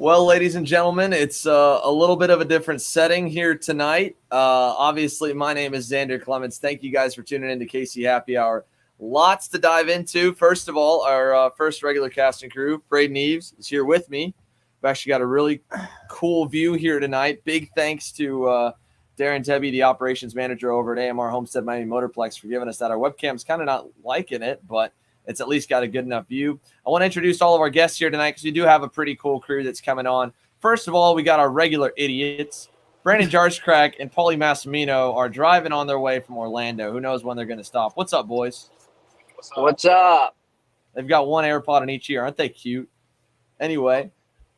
Well, ladies and gentlemen, it's a little bit of a different setting here tonight. Obviously, my name is Xander Clements. Thank you guys for tuning in to KC Happy Hour. Lots to dive into. First of all, our first regular casting crew, Braden Eves, is here with me. We've actually got a really cool view here tonight. Big thanks to Darren Tebby, the operations manager over at AMR Homestead Miami Motorplex, for giving us that. Our webcam's kind of not liking it, but it's at least got a good enough view. I want to introduce all of our guests here tonight because we do have a pretty cool crew that's coming on. First of all, we got our regular idiots. Brandon Jarscrack and Paulie Massimino are driving on their way from Orlando. Who knows when they're going to stop? What's up, boys? What's up? They've got one AirPod in each ear. Aren't they cute? Anyway,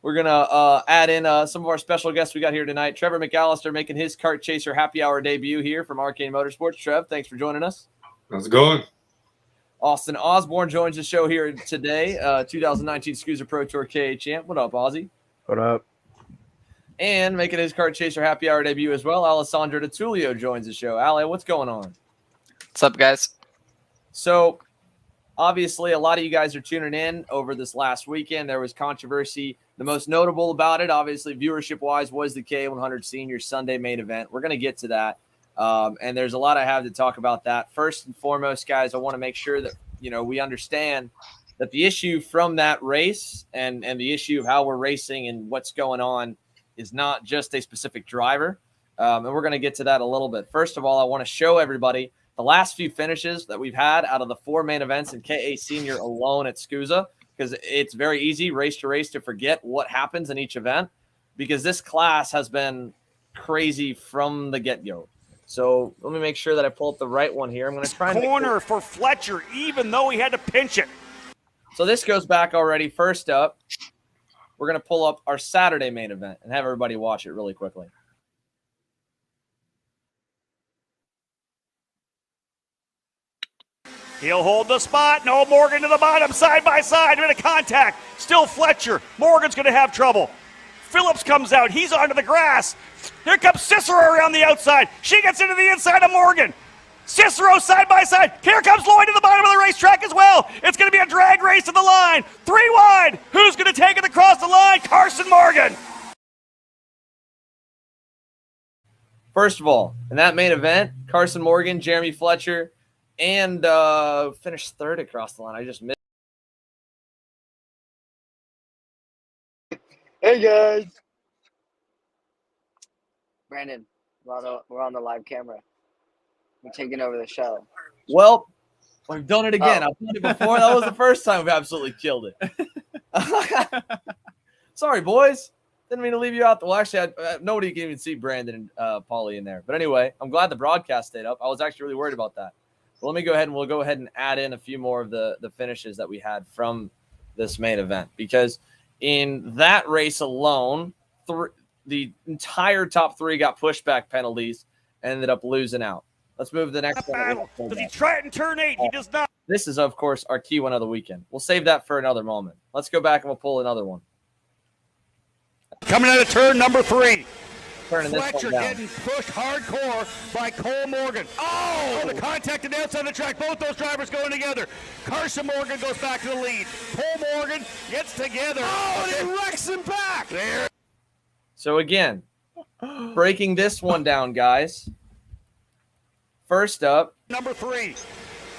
we're going to add in some of our special guests we got here tonight. Trevor McAlister making his Kart Chaser Happy Hour debut here from Arcane Motorsports. Trev, thanks for joining us. How's it going? Austin Osborne joins the show here today, 2019 SKUSA Pro Tour KA champ. What up, Ozzy? What up? And making his Kart Chaser Happy Hour debut as well, Alessandro Tullio joins the show. Ale, what's going on? What's up, guys? So, obviously, a lot of you guys are tuning in over this last weekend. There was controversy. The most notable about it, obviously, viewership-wise, was the K100 Senior Sunday main event. We're going to get to that. And there's a lot I have to talk about that. First and foremost, guys, I want to make sure that, we understand that the issue from that race and the issue of how we're racing and what's going on is not just a specific driver. And we're going to get to that a little bit. First of all, I want to show everybody the last few finishes that we've had out of the 4 main events in KA Senior alone at SKUSA, because it's very easy race to race to forget what happens in each event, because this class has been crazy from the get-go. So let me make sure that I pull up the right one here. I'm going to try and corner for Fletcher, even though he had to pinch it. So this goes back already. First up, we're going to pull up our Saturday main event and have everybody watch it really quickly. He'll hold the spot. No, Morgan to the bottom, side by side. Bit of contact. Still Fletcher. Morgan's going to have trouble. Phillips comes out. He's onto the grass. Here comes Cicero around the outside. She gets into the inside of Morgan. Cicero side by side. Here comes Lloyd to the bottom of the racetrack as well. It's going to be a drag race to the line. 3 wide. Who's going to take it across the line? Carson Morgan. First of all, in that main event, Carson Morgan, Jeremy Fletcher, and finished 3rd across the line. I just missed. Hey, guys. Brandon, we're on the live camera. We're taking over the show. Well, we've done it again. I've done it before. That was the first time we've absolutely killed it. Sorry, boys. Didn't mean to leave you out. Well, actually, nobody can even see Brandon and Paulie in there. But anyway, I'm glad the broadcast stayed up. I was actually really worried about that. Well, let me go ahead and add in a few more of the finishes that we had from this main event, because in that race alone, the entire top 3 got pushback penalties and ended up losing out. Let's move to the next one. Does he try it in turn 8? He does not. This is, of course, our key one of the weekend. We'll save that for another moment. Let's go back and we'll pull another one. Coming out of turn number 3. Turning this Fletcher one down. getting pushed hardcore by Cole Morgan. Oh, the contact on the outside of the track. Both those drivers going together. Carson Morgan goes back to the lead. Cole Morgan gets together. Oh, and he wrecks him back. There. So again, breaking this one down, guys. First up, Number 3.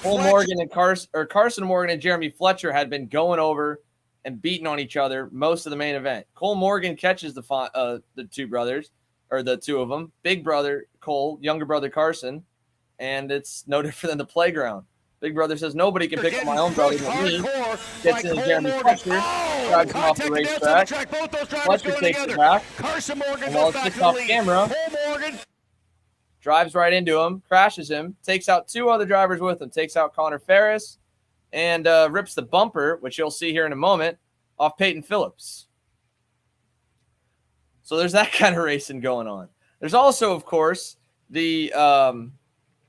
Cole Morgan and Carson Morgan and Jeremy Fletcher had been going over and beating on each other most of the main event. Cole Morgan catches the 2 brothers, or the 2 of them. Big brother Cole, younger brother Carson, and it's no different than the playground. Big brother says nobody can pick up my own brother but me. Gets in Jeremy Fletcher, drives him off the racetrack. Fletcher takes it back. Carson Morgan And while it's just off camera, drives right into him, crashes him, takes out 2 other drivers with him, takes out Connor Ferris, and rips the bumper, which you'll see here in a moment, off Peyton Phillips. So there's that kind of racing going on. There's also, of course, the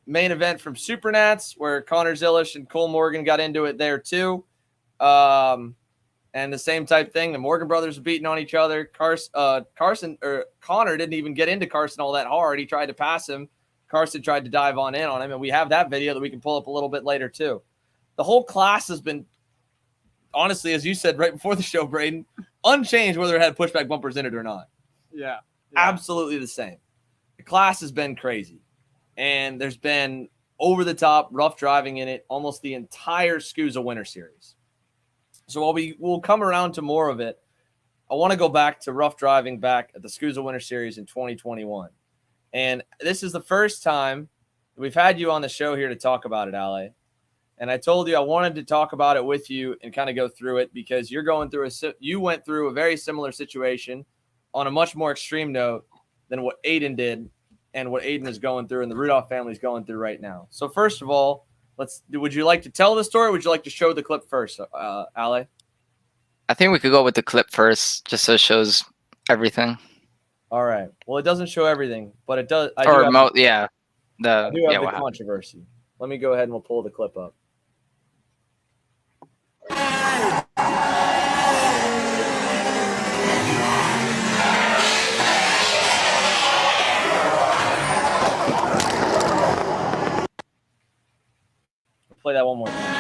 main event from Supernats, where Connor Zilish and Cole Morgan got into it there too. And the same type thing. The Morgan brothers were beating on each other. Connor didn't even get into Carson all that hard. He tried to pass him. Carson tried to dive on in on him. And we have that video that we can pull up a little bit later too. The whole class has been, honestly, as you said right before the show, Braden, unchanged whether it had pushback bumpers in it or not. Yeah. Absolutely the same. The class has been crazy, and there's been over-the-top rough driving in it almost the entire SKUSA Winter Series. So while we'll come around to more of it, I want to go back to rough driving back at the SKUSA Winter Series in 2021. And this is the first time we've had you on the show here to talk about it, Ale. And I told you I wanted to talk about it with you and kind of go through it because you went through a very similar situation on a much more extreme note than what Aiden did and what Aiden is going through and the Rudolph family is going through right now. So first of all, would you like to tell the story or would you like to show the clip first, Ale? I think we could go with the clip first, just so it shows everything. All right. Well, it doesn't show everything, but it does. The Controversy. Let me go ahead and we'll pull the clip up. Play that one more time.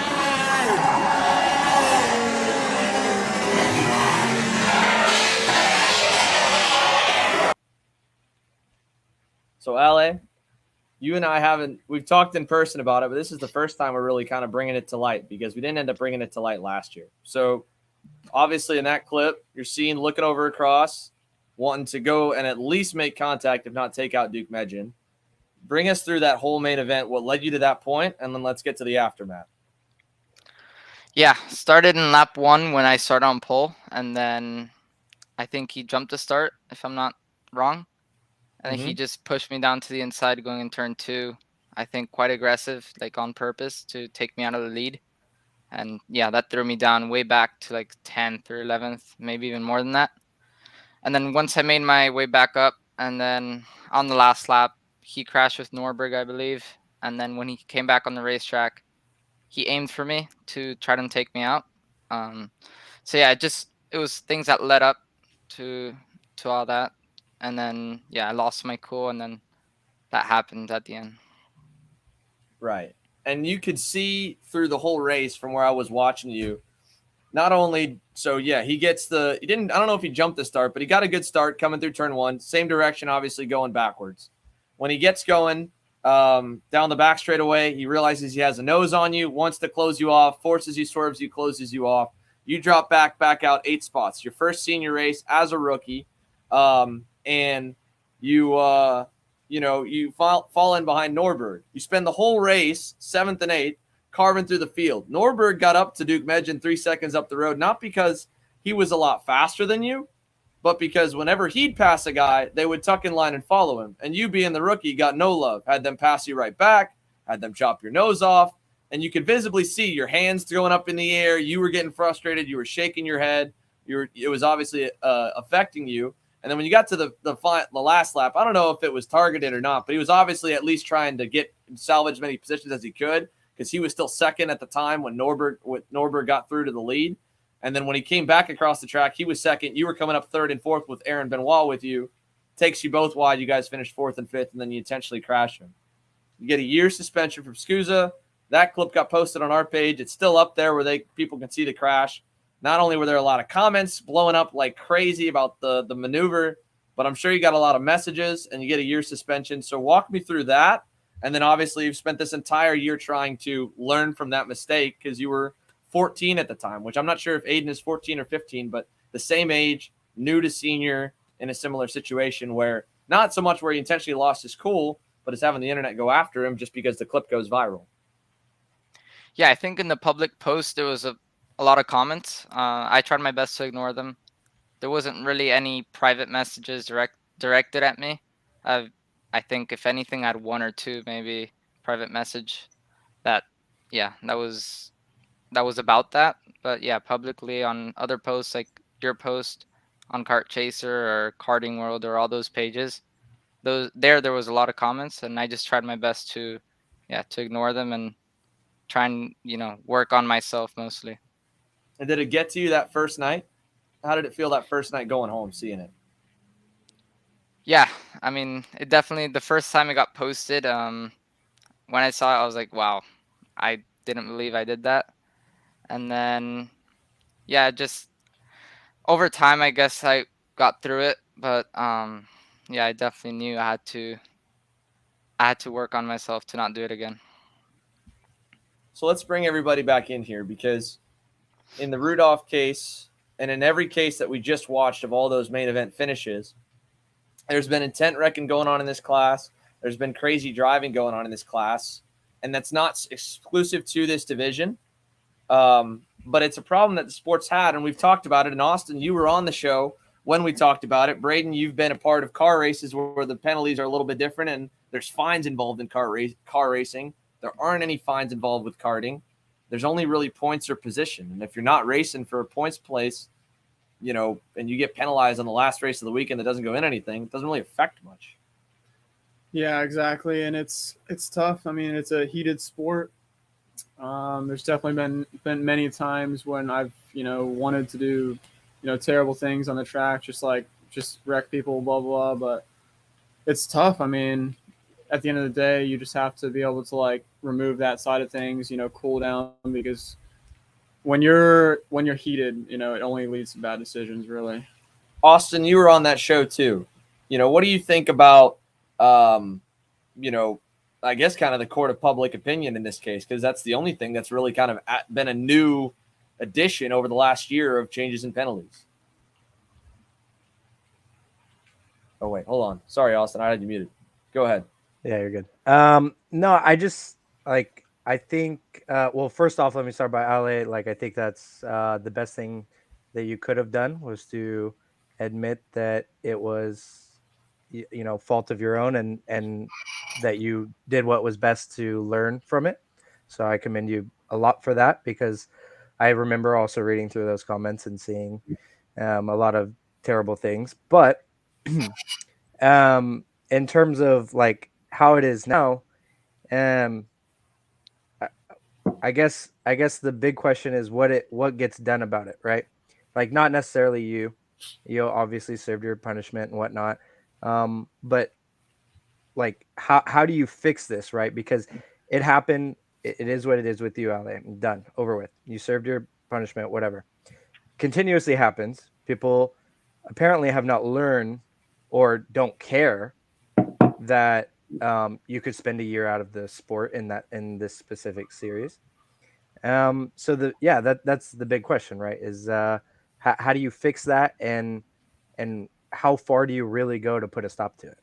So, Ale, you and I we've talked in person about it, but this is the first time we're really kind of bringing it to light because we didn't end up bringing it to light last year. So, obviously, in that clip, you're seen looking over across, wanting to go and at least make contact, if not take out Duke Medjin. Bring us through that whole main event, what led you to that point, and then let's get to the aftermath. Yeah, started in lap 1 when I started on pole, and then I think he jumped the start, if I'm not wrong. And he just pushed me down to the inside going in turn 2. I think quite aggressive, like on purpose to take me out of the lead. And yeah, that threw me down way back to like 10th or 11th, maybe even more than that. And then once I made my way back up, and then on the last lap, he crashed with Norberg, I believe. And then when he came back on the racetrack, he aimed for me to try to take me out. So yeah, it was things that led up to all that. And then, yeah, I lost my cool, and then that happened at the end. Right. And you could see through the whole race from where I was watching you, not only, so yeah, I don't know if he jumped the start, but he got a good start coming through turn 1, same direction, obviously going backwards. When he gets going down the back straightaway, he realizes he has a nose on you, wants to close you off, forces you, swerves you, closes you off. You drop back out 8 spots. Your first senior race as a rookie. And you fall in behind Norberg. You spend the whole race, 7th and 8th, carving through the field. Norberg got up to Duke Medjin 3 seconds up the road, not because he was a lot faster than you, but because whenever he'd pass a guy, they would tuck in line and follow him. And you being the rookie got no love, had them pass you right back, had them chop your nose off, and you could visibly see your hands going up in the air. You were getting frustrated. You were shaking your head. It was obviously affecting you. And then when you got to the last lap, I don't know if it was targeted or not, but he was obviously at least trying to salvage as many positions as he could because he was still second at the time when Norberg got through to the lead. And then when he came back across the track, he was second. You were coming up 3rd and 4th with Aaron Benoit with you. Takes you both wide. You guys finished 4th and 5th, and then you intentionally crash him. You get a year suspension from SKUSA. That clip got posted on our page. It's still up there where people can see the crash. Not only were there a lot of comments blowing up like crazy about the maneuver, but I'm sure you got a lot of messages and you get a year suspension. So walk me through that. And then obviously you've spent this entire year trying to learn from that mistake because you were 14 at the time, which I'm not sure if Aiden is 14 or 15, but the same age, new to senior in a similar situation where not so much where he intentionally lost his cool, but is having the internet go after him just because the clip goes viral. Yeah, I think in the public post, there was a lot of comments. I tried my best to ignore them. There wasn't really any private messages directed at me. I think if anything, I had 1 or 2 maybe private message that was about that. But yeah, publicly on other posts like your post on Kart Chaser or Karting World or all those pages, there was a lot of comments, and I just tried my best to ignore them and try and work on myself mostly. And did it get to you that first night? How did it feel that first night going home, seeing it? Yeah, I mean, it definitely, the first time it got posted, when I saw it, I was like, wow, I didn't believe I did that. And then, yeah, just over time, I guess I got through it, but yeah, I definitely knew I had to work on myself to not do it again. So let's bring everybody back in here, because in the Rudolph case and in every case that we just watched of all those main event finishes, there's been intent wrecking going on in this class. There's been crazy driving going on in this class, and that's not exclusive to this division. But it's a problem that the sport's had, and we've talked about it. In Austin, you were on the show when we talked about it. Braden, you've been a part of car races where the penalties are a little bit different, and there's fines involved in car racing. There aren't any fines involved with karting. There's only really points or position. And if you're not racing for a points place, and you get penalized on the last race of the weekend that doesn't go in anything, it doesn't really affect much. Yeah, exactly. And it's tough. I mean, it's a heated sport. There's definitely been many times when I've, wanted to do, terrible things on the track, just wreck people, blah, blah, blah. But it's tough. I mean, at the end of the day, you just have to be able to remove that side of things, cool down, because when you're heated, it only leads to bad decisions, really. Austin, you were on that show too. What do you think about, I guess kind of the court of public opinion in this case, because that's the only thing that's really kind of been a new addition over the last year of changes in penalties. Oh, wait, hold on. Sorry, Austin, I had you muted. Go ahead. Yeah, you're good. No, I just I think, well, first off, let me start by Ale. I think that's the best thing that you could have done was to admit that it was, fault of your own, and that you did what was best to learn from it. So I commend you a lot for that, because I remember also reading through those comments and seeing a lot of terrible things. But in terms of how it is now, I guess the big question is what gets done about it, right? Not necessarily you obviously served your punishment and whatnot. But how do you fix this, right? Because it happened. It is what it is with you, Ale. Done, over with. You served your punishment, whatever. Continuously happens. People apparently have not learned or don't care that you could spend a year out of the sport in this specific series. So that's the big question, right? Is how do you fix that, and how far do you really go to put a stop to it?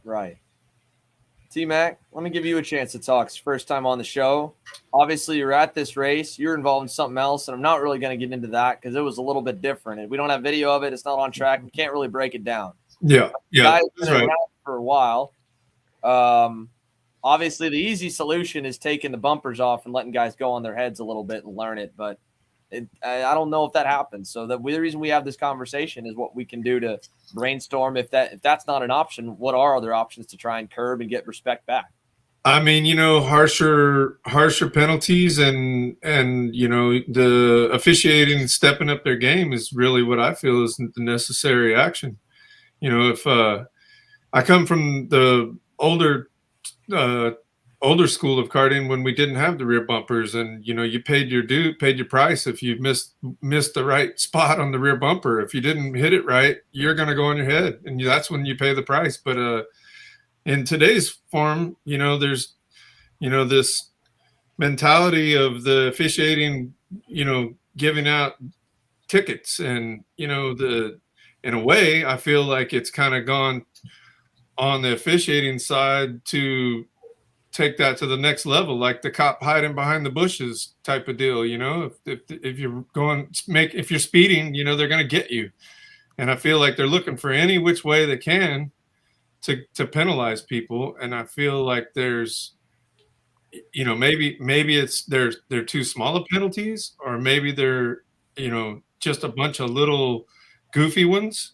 Right. T-Mac, let me give you a chance to talk. It's first time on the show. Obviously, you're at this race. You're involved in something else, and I'm not really going to get into that because it was a little bit different. And we don't have video of it. It's not on track. We can't really break it down. Yeah, Guys that's been right. around for a while. Obviously, the easy solution is taking the bumpers off and letting guys go on their heads a little bit and learn it. But I don't know if that happens. So the reason we have this conversation is what we can do to brainstorm. If that's not an option, what are other options to try and curb and get respect back? I mean, harsher penalties and the officiating stepping up their game is really what I feel is the necessary action. If I come from the older school of karting when we didn't have the rear bumpers, and you paid your price if you missed the right spot on the rear bumper. If you didn't hit it right, you're going to go on your head, and that's when you pay the price. But in today's form, there's this mentality of the officiating, giving out tickets, and in a way, I feel like it's kind of gone on the officiating side to take that to the next level, like the cop hiding behind the bushes type of deal. If you're if you're speeding, they're going to get you. And I feel like they're looking for any which way they can to penalize people. And I feel like there's, maybe it's they're too small of penalties, or maybe they're, just a bunch of little goofy ones.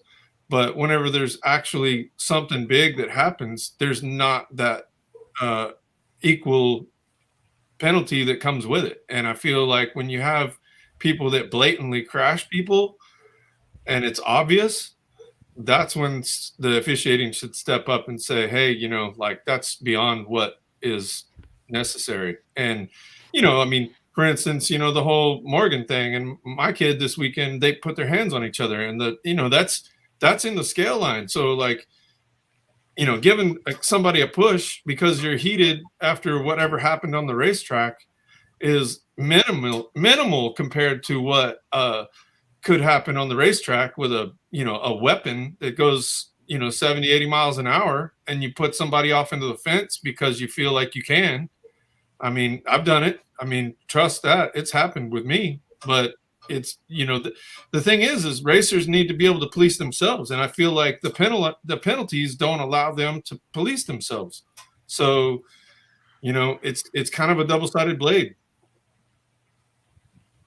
But whenever there's actually something big that happens, there's not that equal penalty that comes with it. And I feel like when you have people that blatantly crash people and it's obvious, that's when the officiating should step up and say, hey, that's beyond what is necessary. And, I mean, for instance, the whole Morgan thing, and my kid this weekend, they put their hands on each other, and that's in the scale line. So like, giving somebody a push because you're heated after whatever happened on the racetrack is minimal compared to what could happen on the racetrack with a weapon that goes 70, 80 miles an hour, and you put somebody off into the fence because you feel like you can. I mean, I've done it. I mean, trust that, it's happened with me. But it's the thing is racers need to be able to police themselves, and I feel like the penalties don't allow them to police themselves. So it's kind of a double-sided blade.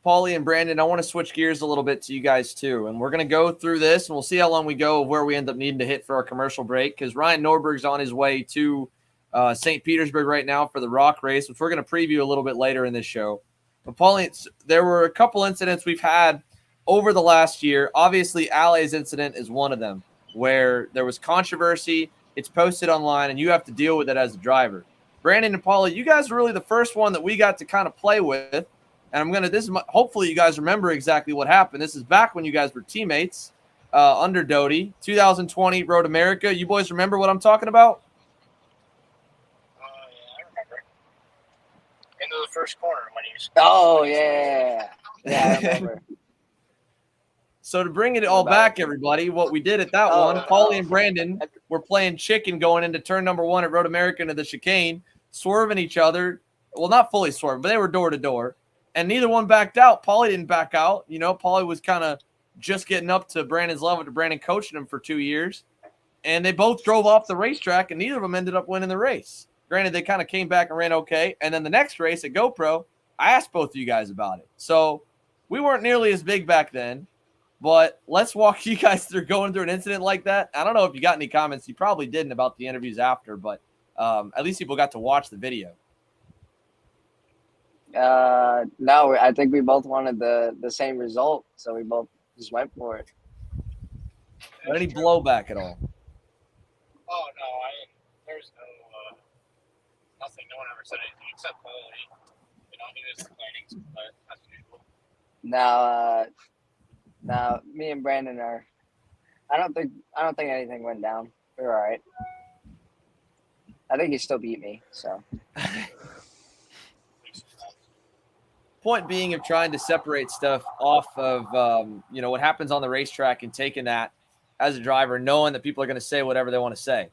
Paulie and Brandon, I want to switch gears a little bit to you guys too. And we're going to go through this, and we'll see how long we go, where we end up needing to hit for our commercial break, because Ryan Norberg's on his way to St. Petersburg right now for the ROK race, which we're going to preview a little bit later in this show. But Paulie, there were a couple incidents we've had over the last year. Obviously, Ale's incident is one of them, where there was controversy. It's posted online, and you have to deal with it as a driver. Brandon and Paulie, you guys were really the first one that we got to kind of play with. And hopefully you guys remember exactly what happened. This is back when you guys were teammates under Doty, 2020 Road America. You boys remember what I'm talking about? Yeah, I remember. Into the first corner when he was. Oh, yeah. Yeah, I remember. So to bring it all back, everybody, what we did at that one, Paulie and Brandon were playing chicken going into turn number 1 at Road America into the chicane, swerving each other. Well, not fully swerving, but they were door to door. And neither one backed out. Paulie didn't back out. Paulie was kind of just getting up to Brandon's level, to Brandon coaching him for 2 years. And they both drove off the racetrack, and neither of them ended up winning the race. Granted, they kind of came back and ran okay. And then the next race at GoPro, I asked both of you guys about it. So we weren't nearly as big back then. But let's walk you guys through going through an incident like that. I don't know if you got any comments. You probably didn't about the interviews after, but at least people got to watch the video. No, I think we both wanted the same result, so we both just went for it. Any blowback at all? Oh no, there's no nothing. No one ever said anything except Paulie. He was complaining, but that's usual. Now, me and Brandon are. I don't think anything went down. We're all right. I think he still beat me. So. Point being of trying to separate stuff off of what happens on the racetrack and taking that as a driver, knowing that people are going to say whatever they want to say.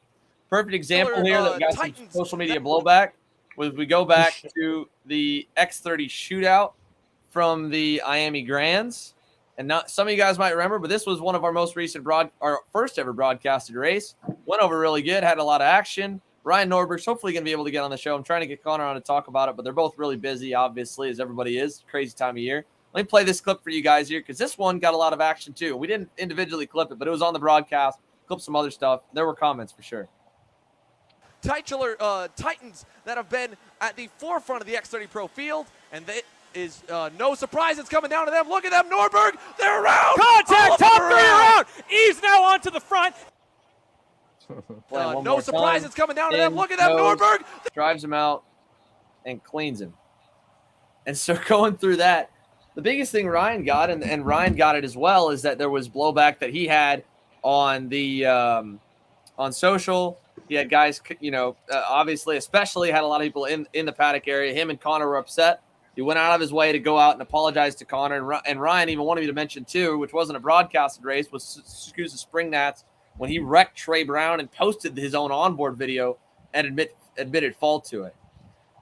Perfect example here that we got some social media blowback was we go back to the X30 shootout from the Miami Grands. And not some of you guys might remember, but this was one of our most recent our first ever broadcasted race. Went over really good, had a lot of action. Ryan Norberg's hopefully going to be able to get on the show. I'm trying to get Connor on to talk about it, but they're both really busy, obviously, as everybody is. Crazy time of year. Let me play this clip for you guys here, because this one got a lot of action too. We didn't individually clip it, but it was on the broadcast. Clip some other stuff. There were comments for sure. Titans that have been at the forefront of the X30 Pro field, and they is no surprise it's coming down to them. Look at them, Norberg. They're around. Contact, top 3 around. Eve's now onto the front. No surprise it's coming down to them. Look at them, Norberg. Drives him out and cleans him. And so going through that, the biggest thing Ryan got, and Ryan got it as well, is that there was blowback that he had on the on social. He had guys, obviously, especially had a lot of people in the paddock area. Him and Connor were upset. He went out of his way to go out and apologize to Connor. And Ryan even wanted me to mention, too, which wasn't a broadcasted race, was SKUSA Spring Nats, when he wrecked Trey Brown and posted his own onboard video and admitted fault to it.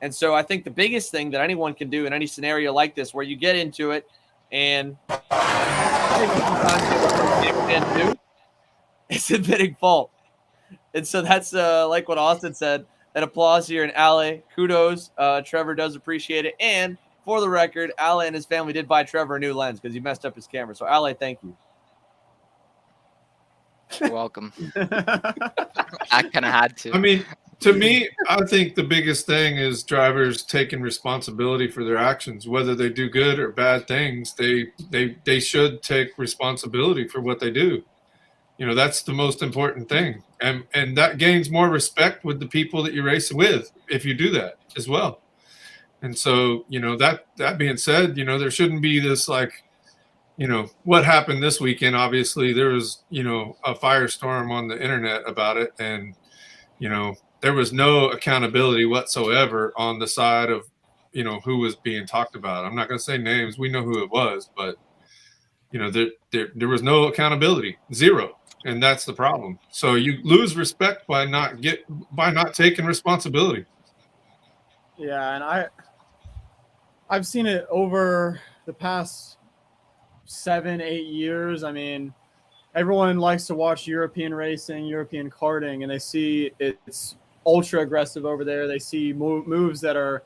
And so I think the biggest thing that anyone can do in any scenario like this, where you get into it and it's admitting fault. And so that's like what Austin said, an applause here. And Ale, kudos. Trevor does appreciate it. And for the record, Ale and his family did buy Trevor a new lens because he messed up his camera. So Ale, thank you. You're welcome. I kind of had to. I mean, to me, I think the biggest thing is drivers taking responsibility for their actions, whether they do good or bad things. They should take responsibility for what they do. That's the most important thing, and that gains more respect with the people that you race with if you do that as well. And so, that being said, there shouldn't be this like, what happened this weekend. Obviously there was, a firestorm on the internet about it. And, there was no accountability whatsoever on the side of, who was being talked about. I'm not going to say names. We know who it was, but there was no accountability, zero. And that's the problem. So you lose respect by not taking responsibility. Yeah, and I've seen it over the past 7-8 years. I mean, everyone likes to watch European racing, European karting, and they see it's ultra aggressive over there. They see moves that are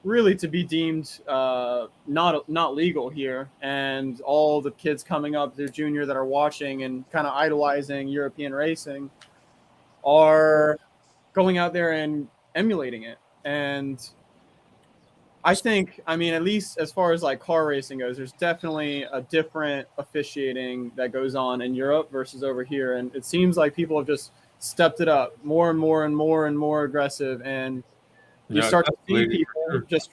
really to be deemed not legal here, and all the kids coming up, they're junior, that are watching and kind of idolizing European racing are going out there and emulating it. And I think, I mean, at least as far as like car racing goes, there's definitely a different officiating that goes on in Europe versus over here. And it seems like people have just stepped it up more and more and more and more aggressive. And you start to see people just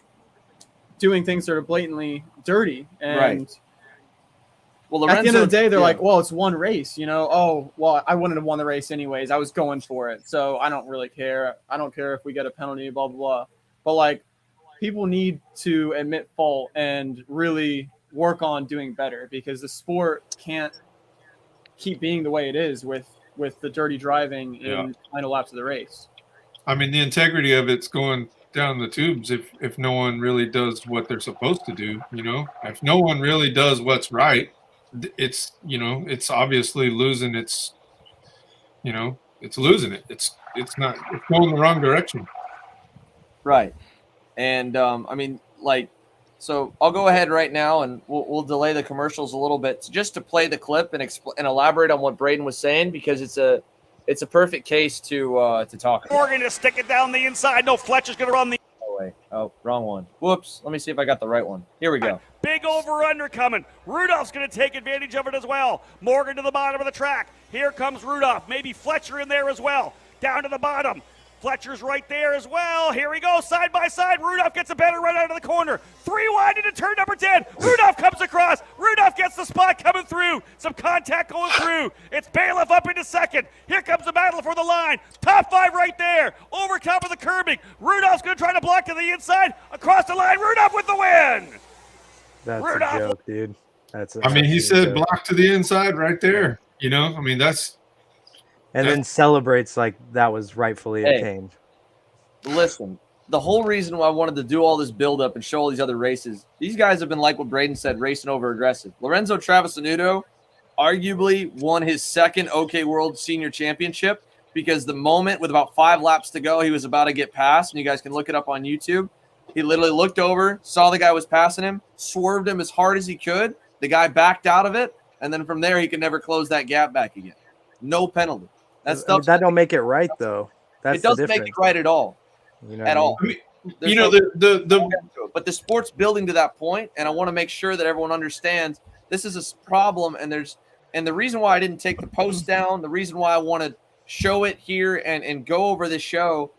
doing things that are blatantly dirty. And Right. Well, at the end of the day, they're like, well, it's one race, Oh, well, I wouldn't have won the race anyways. I was going for it. So I don't really care. I don't care if we get a penalty, blah, blah, blah. But like, people need to admit fault and really work on doing better, because the sport can't keep being the way it is with the dirty driving in final laps of the race. I mean, the integrity of it's going down the tubes if no one really does what they're supposed to do. If no one really does what's right, it's it's obviously losing its it's losing it. It's going the wrong direction. Right. And I mean, like, so I'll go ahead right now, and we'll delay the commercials a little bit just to play the clip and elaborate on what Braden was saying, because it's a perfect case to talk about. Morgan to stick it down the inside. No, Fletcher's going to run the. Oh, wrong one. Whoops. Let me see if I got the right one. Here we go. Big over-under coming. Rudolph's going to take advantage of it as well. Morgan to the bottom of the track. Here comes Rudolph. Maybe Fletcher in there as well. Down to the bottom. Fletcher's right there as well. Here we go, side by side. Rudolph gets a better run out of the corner. 3 wide into turn number 10. Rudolph comes across. Rudolph gets the spot coming through. Some contact going through. It's Bailiff up into second. Here comes the battle for the line. Top 5 right there. Over top of the curbing. Rudolph's going to try to block to the inside. Across the line. Rudolph with the win. That's Rudolph. a joke, dude. He said block to the inside right there. That's. And then celebrates like that was rightfully attained. Listen, the whole reason why I wanted to do all this build-up and show all these other races, these guys have been, like what Braden said, racing over aggressive. Lorenzo Travisanuto arguably won his second OK World Senior Championship, because the moment with about 5 laps to go, he was about to get past, and you guys can look it up on YouTube. He literally looked over, saw the guy was passing him, swerved him as hard as he could. The guy backed out of it, and then from there, he could never close that gap back again. No penalty. That don't make it right, though. It doesn't make it right at all. At all. But the sport's building to that point, and I want to make sure that everyone understands this is a problem. And the reason why I didn't take the post down, the reason why I want to show it here and go over this show,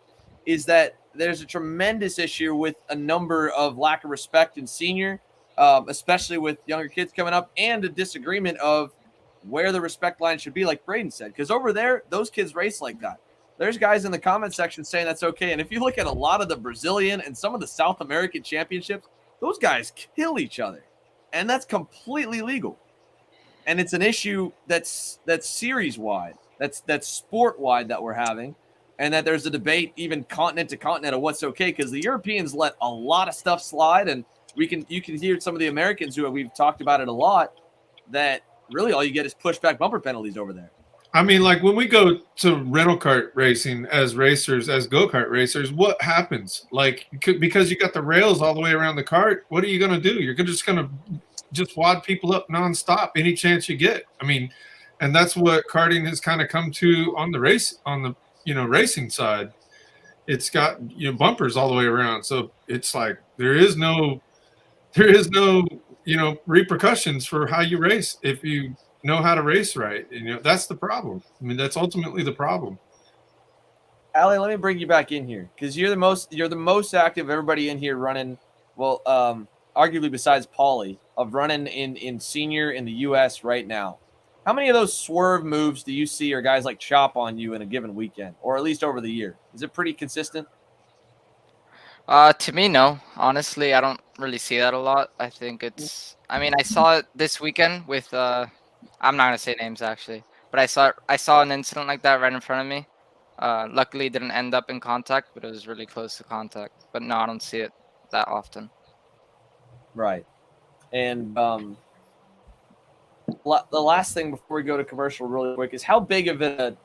is that there's a tremendous issue with a number of lack of respect in senior, especially with younger kids coming up, and a disagreement of where the respect line should be, like Braden said, because over there, those kids race like that. There's guys in the comment section saying that's okay. And if you look at a lot of the Brazilian and some of the South American championships, those guys kill each other. And that's completely legal. And it's an issue that's series-wide, that's sport-wide that we're having, and that there's a debate even continent to continent of what's okay, because the Europeans let a lot of stuff slide, and you can hear some of the Americans who we've talked about it a lot, that really all you get is pushback bumper penalties over there. I mean, like when we go to rental kart racing as racers, as go-kart racers, what happens? Like, because you got the rails all the way around the kart, what are you going to do? You're just going to wad people up nonstop any chance you get. I mean, and that's what karting has kind of come to on the racing side. It's got bumpers all the way around, so it's like there is no repercussions for how you race if you know how to race right. That's the problem. I mean, that's ultimately the problem. Allie, let me bring you back in here because you're the most active of everybody in here running. Well, arguably besides Paulie, of running in senior in the U.S. right now. How many of those swerve moves do you see or guys like chop on you in a given weekend, or at least over the year? Is it pretty consistent? To me, no. Honestly, I don't really see that a lot. I think it's. I mean, I saw it this weekend with. I'm not gonna say names actually, but I saw an incident like that right in front of me. Luckily, it didn't end up in contact, but it was really close to contact. But no, I don't see it that often. Right. And the last thing before we go to commercial really quick is how big of an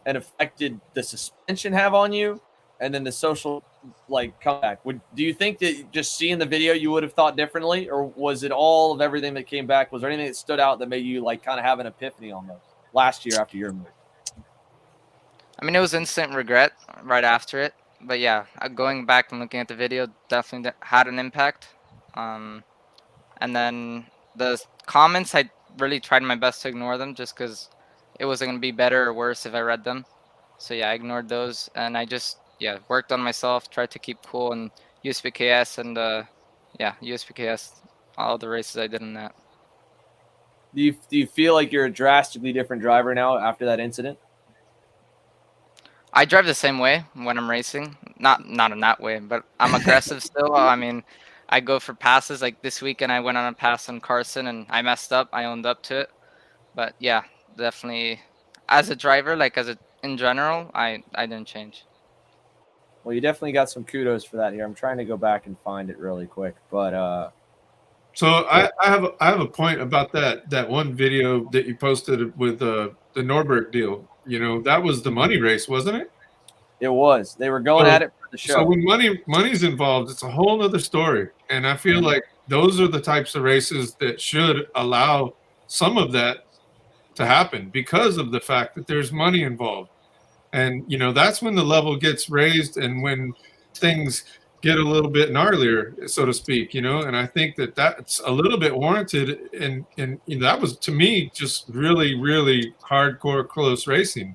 effect did the suspension have on you, and then the social comeback? Do you think that just seeing the video you would have thought differently, or was it all of everything that came back? Was there anything that stood out that made you kind of have an epiphany almost last year after your move? I mean, it was instant regret right after it, but yeah, going back and looking at the video definitely had an impact. And then the comments, I really tried my best to ignore them just because it wasn't going to be better or worse if I read them. So yeah, I ignored those, and I just worked on myself, tried to keep cool, and USPKS and USPKS all the races I did in that. Do you feel like you're a drastically different driver now after that incident? I drive the same way when I'm racing. Not in that way, but I'm aggressive still. I mean, I go for passes. Like this weekend, I went on a pass on Carson, and I messed up. I owned up to it. But yeah, definitely, as a driver, in general, I didn't change. Well, you definitely got some kudos for that here. I'm trying to go back and find it really quick, but so I have a point about that one video that you posted with the Norberg deal. You know, that was the money race, wasn't it? It was. They were going at it for the show. So when money's involved, it's a whole other story. And I feel like those are the types of races that should allow some of that to happen because of the fact that there's money involved. And, you know, that's when the level gets raised and when things get a little bit gnarlier, so to speak, you know, and I think that that's a little bit warranted. And that was, to me, just really, really hardcore close racing.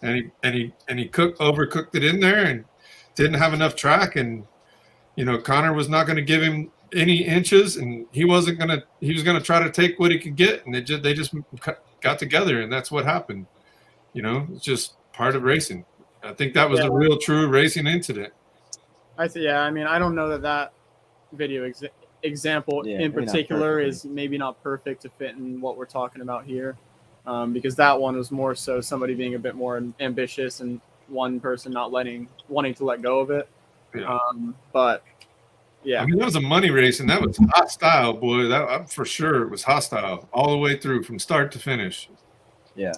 And he overcooked it in there and didn't have enough track. And, you know, Connor was not going to give him any inches, and he was going to try to take what he could get. And they just got together, and that's what happened. You know, it's just part of racing. I think that was a real true racing incident. I mean, I don't know that video example in particular is maybe not perfect to fit in what we're talking about here, because that one was more so somebody being a bit more ambitious and one person not wanting to let go of it. Yeah. But yeah, I mean, that was a money race, and that was hostile, boy. That for sure it was hostile all the way through from start to finish. Yeah.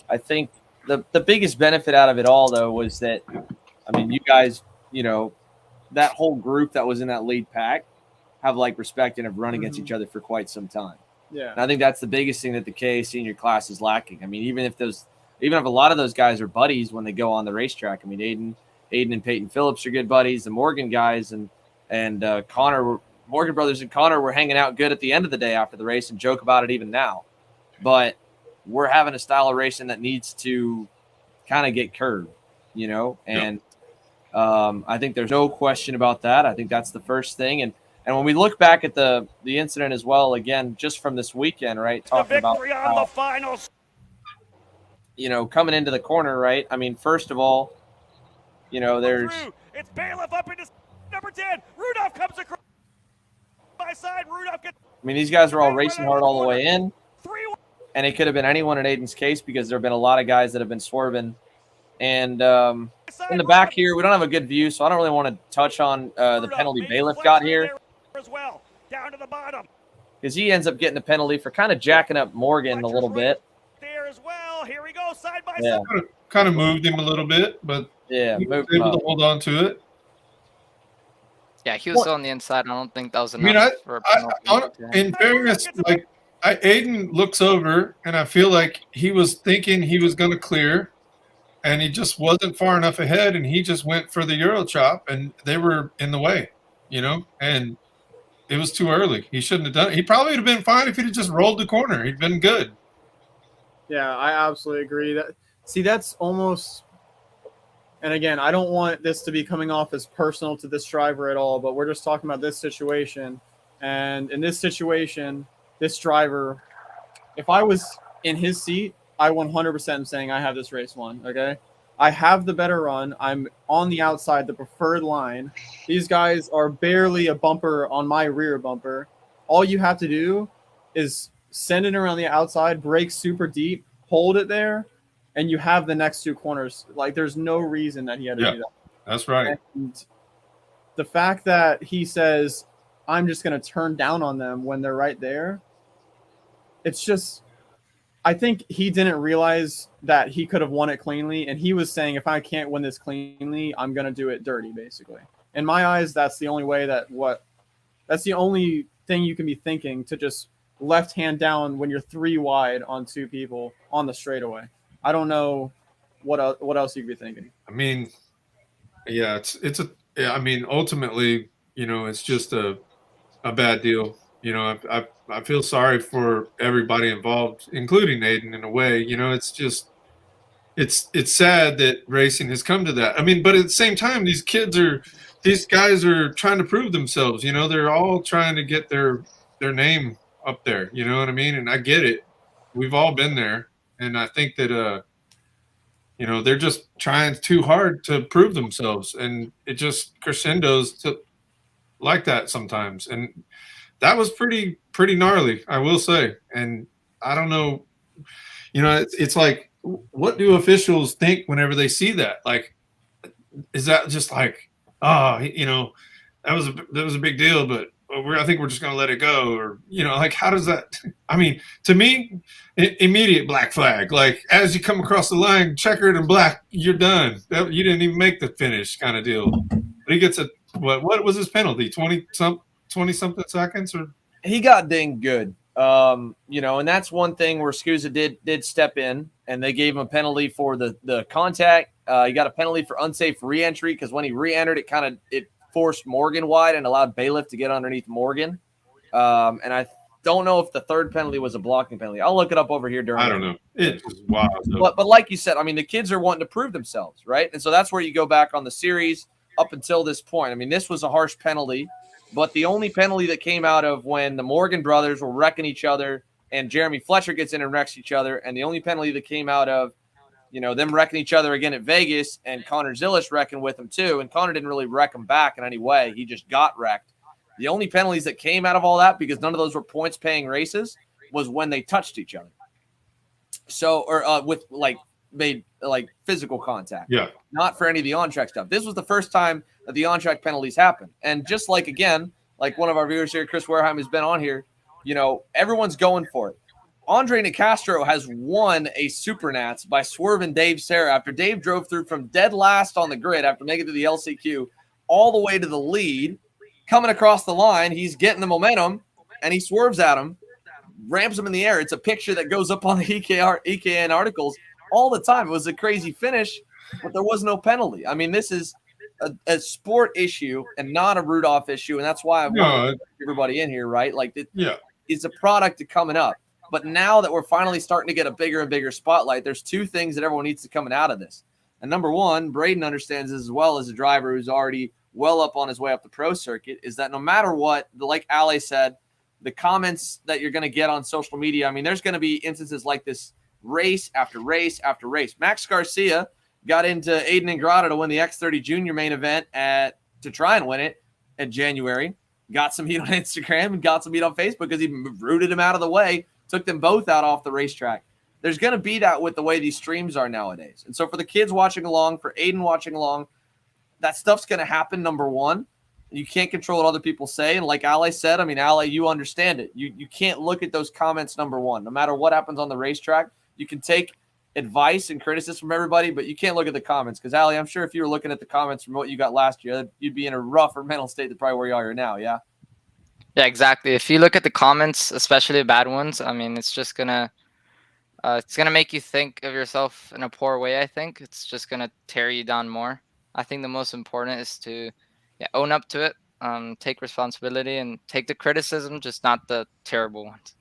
I think the biggest benefit out of it all, though, was that, I mean, you guys, you know, that whole group that was in that lead pack have respect and have run against each other for quite some time. Yeah. And I think that's the biggest thing that the KA senior class is lacking. I mean, even if a lot of those guys are buddies when they go on the racetrack. I mean, Aiden and Peyton Phillips are good buddies. The Morgan guys and Morgan brothers and Connor were hanging out good at the end of the day after the race and joke about it even now. But we're having a style of racing that needs to kind of get curbed, you know, and I think there's no question about that. I think that's the first thing. And when we look back at the incident as well, again, just from this weekend, right, talking about on the finals, you know, coming into the corner, right? I mean, first of all, you know, it's Bailiff up into number 10. Rudolph comes across by side. Rudolph gets. I mean, these guys were all racing hard all the way in. And it could have been anyone in Aiden's case because there have been a lot of guys that have been swerving. And in the back here, we don't have a good view, so I don't really want to touch on the penalty Bailiff got here. As well, down to the bottom. Because he ends up getting a penalty for kind of jacking up Morgan a little bit. There as well. Here we go, side by side. Kind of moved him a little bit, but he was able to hold on to it. Yeah, he was still on the inside. I don't think that was enough for a penalty. In fairness, Aiden looks over, and I feel like he was thinking he was going to clear, and he just wasn't far enough ahead, and he just went for the Euro chop, and they were in the way, you know, and it was too early. He shouldn't have done it. He probably would have been fine if he'd have just rolled the corner. He'd been good. Yeah, I absolutely agree. That's almost and again, I don't want this to be coming off as personal to this driver at all, but we're just talking about this situation. And in this situation, this driver, if I was in his seat, I 100% am saying I have this race won, okay? I have the better run. I'm on the outside, the preferred line. These guys are barely a bumper on my rear bumper. All you have to do is send it around the outside, brake super deep, hold it there, and you have the next 2 corners. Like, there's no reason that he had to do that. That's right. And the fact that he says, I'm just going to turn down on them when they're right there, it's just, I think he didn't realize that he could have won it cleanly. And he was saying, if I can't win this cleanly, I'm going to do it dirty, basically. In my eyes, that's the only way that's the only thing you can be thinking, to just left hand down when you're 3 wide on 2 people on the straightaway. I don't know what else you could be thinking. I mean, yeah, I mean, ultimately, it's just a bad deal. I feel sorry for everybody involved, including Aiden, in a way. It's just, it's sad that racing has come to that. I mean, but at the same time, these guys are trying to prove themselves. They're all trying to get their name up there. You know what I mean? And I get it. We've all been there. And I think that, they're just trying too hard to prove themselves. And it just crescendos to like that sometimes. And that was pretty gnarly, I will say. And I don't know, it's like, what do officials think whenever they see that? Like, is that just like, that was a big deal, but I think we're just going to let it go? Or, like, how does that, I mean, to me, immediate black flag. Like, as you come across the line, checkered and black, you're done. You didn't even make the finish, kind of deal. But he gets what was his penalty? 20-something seconds? Or he got dinged good. And that's one thing where SKUSA did step in, and they gave him a penalty for the contact. He got a penalty for unsafe re-entry, because when he re-entered, it forced Morgan wide and allowed Bailiff to get underneath Morgan. And I don't know if the third penalty was a blocking penalty. I'll look it up over here during. I don't know. It's just wild. But like you said, I mean, the kids are wanting to prove themselves, right? And so that's where you go back on the series up until this point. I mean, this was a harsh penalty, but the only penalty that came out of when the Morgan brothers were wrecking each other and Jeremy Fletcher gets in and wrecks each other, and the only penalty that came out of them wrecking each other again at Vegas and Connor Zillish wrecking with him too. And Connor didn't really wreck him back in any way. He just got wrecked. The only penalties that came out of all that, because none of those were points paying races, was when they touched each other. So, or with made physical contact. Yeah. Not for any of the on-track stuff. This was the first time that the on-track penalties happened. And just like one of our viewers here, Chris Wareheim, has been on here, everyone's going for it. Andre Nicastro has won a Supernats by swerving Dave Serra after Dave drove through from dead last on the grid after making it to the LCQ all the way to the lead. Coming across the line, he's getting the momentum, and he swerves at him, ramps him in the air. It's a picture that goes up on the EKN articles all the time. It was a crazy finish, but there was no penalty. I mean, this is a sport issue and not a Rudolph issue, and that's why I want everybody in here, right? Like, it's a product of coming up. But now that we're finally starting to get a bigger and bigger spotlight, there's 2 things that everyone needs to come out of this. And number one, Braden understands this as well as a driver who's already well up on his way up the pro circuit, is that no matter what, like Ale said, the comments that you're going to get on social media, I mean, there's going to be instances like this race after race after race. Max Garcia got into Aiden Ingrata to win the X30 Junior main event to try and win it in January. Got some heat on Instagram and got some heat on Facebook because he rooted him out of the way, took them both out off the racetrack. There's going to be that with the way these streams are nowadays. And so for the kids watching along, for Aiden watching along, that stuff's going to happen, number one. You can't control what other people say. And like Ale said, I mean, Ale, you understand it. You can't look at those comments, number one. No matter what happens on the racetrack, you can take advice and criticism from everybody, but you can't look at the comments. Because, Ale, I'm sure if you were looking at the comments from what you got last year, you'd be in a rougher mental state than probably where you are now, yeah? Yeah, exactly. If you look at the comments, especially the bad ones, I mean, it's just gonna make you think of yourself in a poor way. I think it's just gonna tear you down more. I think the most important is to own up to it, take responsibility, and take the criticism, just not the terrible ones.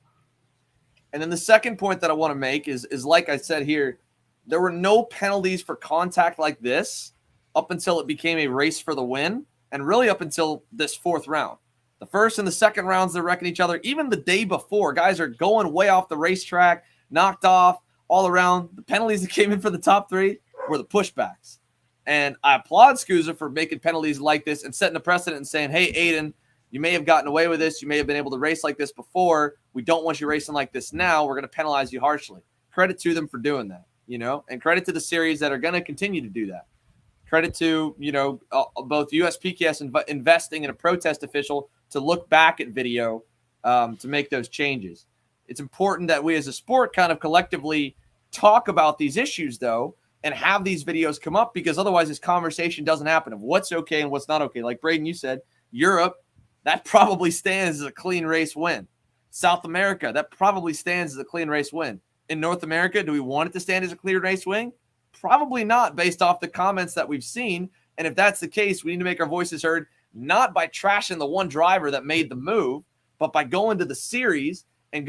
And then the second point that I want to make is like I said here, there were no penalties for contact like this up until it became a race for the win, and really up until this fourth round. The first and the second rounds, they're wrecking each other. Even the day before, guys are going way off the racetrack, knocked off all around. The penalties that came in for the top three were the pushbacks. And I applaud SKUSA for making penalties like this and setting a precedent and saying, hey, Aiden, you may have gotten away with this. You may have been able to race like this before. We don't want you racing like this now. We're going to penalize you harshly. Credit to them for doing that, and credit to the series that are going to continue to do that. Credit to, both USPKS investing in a protest official to look back at video to make those changes. It's important that we as a sport kind of collectively talk about these issues, though, and have these videos come up, because otherwise this conversation doesn't happen of what's okay and what's not okay. Like Braden, you said, Europe, that probably stands as a clean race win. South America, that probably stands as a clean race win. In North America, do we want it to stand as a clean race win? Probably not, based off the comments that we've seen. And if that's the case, we need to make our voices heard, not by trashing the one driver that made the move, but by going to the series and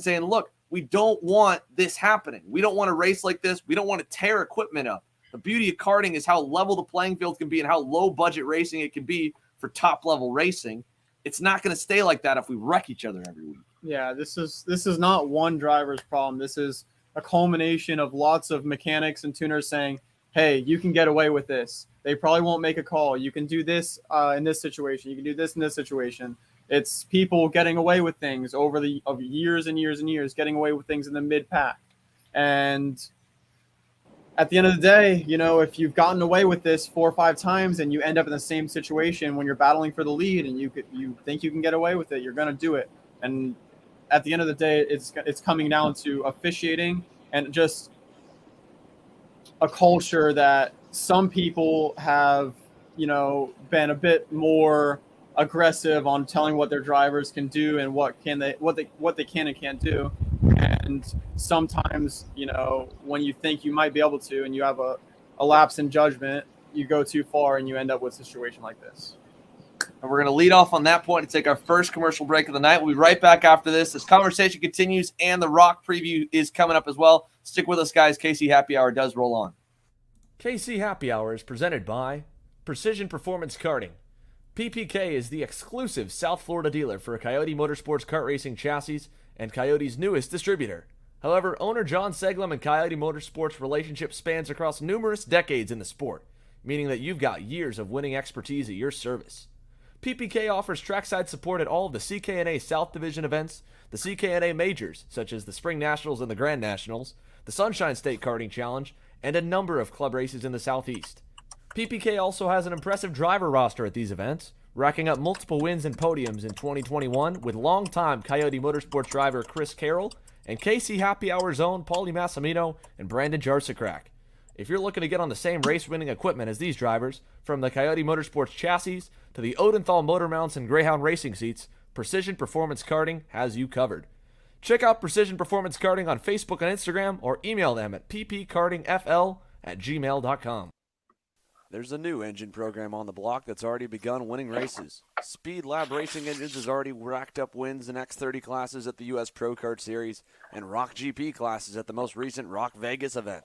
saying, look, we don't want this happening. We don't want to race like this. We don't want to tear equipment up. The beauty of karting is how level the playing field can be and how low budget racing it can be for top level racing. It's not going to stay like that if we wreck each other every week. Yeah, this is not one driver's problem. This is a culmination of lots of mechanics and tuners saying, hey, you can get away with this. They probably won't make a call. You can do this in this situation. You can do this in this situation. It's people getting away with things over the years and years and years, getting away with things in the mid-pack. And at the end of the day, if you've gotten away with this 4 or 5 times and you end up in the same situation when you're battling for the lead and you think you can get away with it, you're going to do it. And at the end of the day, it's coming down to officiating and just a culture that some people have, been a bit more aggressive on telling what their drivers can do and what they can and can't do. And sometimes, when you think you might be able to and you have a lapse in judgment, you go too far and you end up with a situation like this. And we're going to lead off on that point and take our first commercial break of the night. We'll be right back after this. This conversation continues, and the ROK preview is coming up as well. Stick with us, guys. KC Happy Hour does roll on. KC Happy Hour is presented by Precision Performance Karting. PPK is the exclusive South Florida dealer for Coyote Motorsports kart racing chassis and Coyote's newest distributor. However, owner John Seglem and Coyote Motorsports' relationship spans across numerous decades in the sport, meaning that you've got years of winning expertise at your service. PPK offers trackside support at all of the CKNA South Division events, the CKNA Majors, such as the Spring Nationals and the Grand Nationals, the Sunshine State Karting Challenge, and a number of club races in the Southeast. PPK also has an impressive driver roster at these events, racking up multiple wins and podiums in 2021 with longtime Coyote Motorsports driver Chris Carroll and KC Happy Hour's own Paulie Massimino and Brandon Jarsacrack. If you're looking to get on the same race-winning equipment as these drivers, from the Coyote Motorsports chassis to the Odenthal motor mounts and Greyhound racing seats, Precision Performance Karting has you covered. Check out Precision Performance Karting on Facebook and Instagram, or email them at ppkartingfl@gmail.com. There's a new engine program on the block that's already begun winning races. Speed Lab Racing Engines has already racked up wins in X30 classes at the U.S. Pro Kart Series and ROK GP classes at the most recent ROK Vegas event.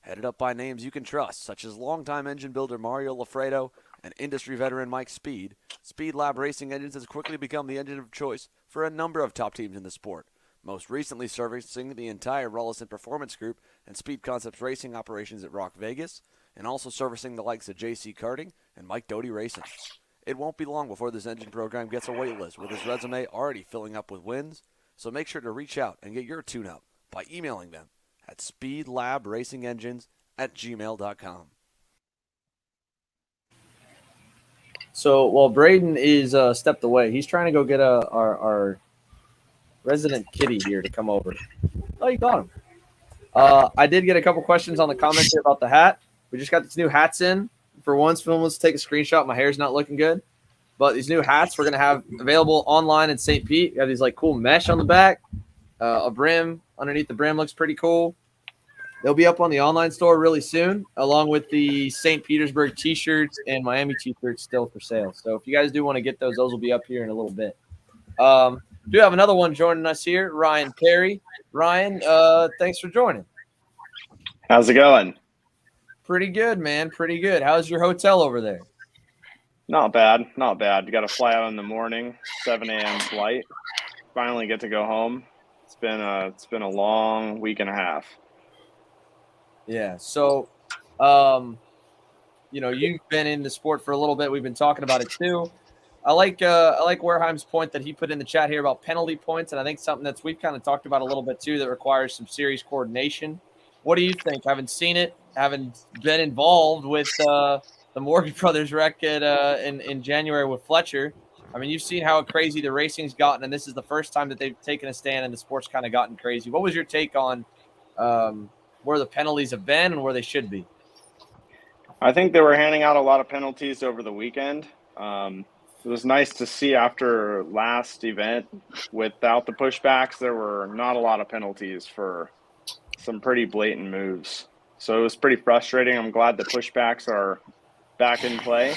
Headed up by names you can trust, such as longtime engine builder Mario Lafredo and industry veteran Mike Speed, Speed Lab Racing Engines has quickly become the engine of choice for a number of top teams in the sport, most recently servicing the entire Rollison Performance Group and Speed Concepts Racing operations at ROK Vegas, and also servicing the likes of JC Karting and Mike Doty Racing. It won't be long before this engine program gets a wait list, with his resume already filling up with wins, so make sure to reach out and get your tune-up by emailing them at speedlabracinengines@gmail.com. So while Braden is stepped away, he's trying to go get our resident kitty here to come over. Oh, you got him. I did get a couple questions on the comments here about the hat. We just got these new hats in. For once, someone wants to take a screenshot. My hair's not looking good. But these new hats we're going to have available online in St. Pete. We have these cool mesh on the back. A brim underneath the brim looks pretty cool. They'll be up on the online store really soon, along with the St. Petersburg t-shirts and Miami t-shirts still for sale. So if you guys do want to get those will be up here in a little bit. Do have another one joining us here, Ryan Perry. Ryan, thanks for joining. How's it going? Pretty good, man. Pretty good. How's your hotel over there? Not bad. Not bad. You got to fly out in the morning, 7 a.m. flight. Finally get to go home. It's been a long week and a half. Yeah. So, you've been in the sport for a little bit. We've been talking about it too. I like Wareheim's point that he put in the chat here about penalty points, and I think something that we've kind of talked about a little bit too that requires some serious coordination. What do you think? Haven't seen it. Haven't been involved with the Morgan Brothers wreck in January with Fletcher. I mean, you've seen how crazy the racing's gotten, and this is the first time that they've taken a stand and the sport's kind of gotten crazy. What was your take on where the penalties have been and where they should be? I think they were handing out a lot of penalties over the weekend. It was nice to see after last event without the pushbacks, there were not a lot of penalties for some pretty blatant moves. So it was pretty frustrating. I'm glad the pushbacks are back in play.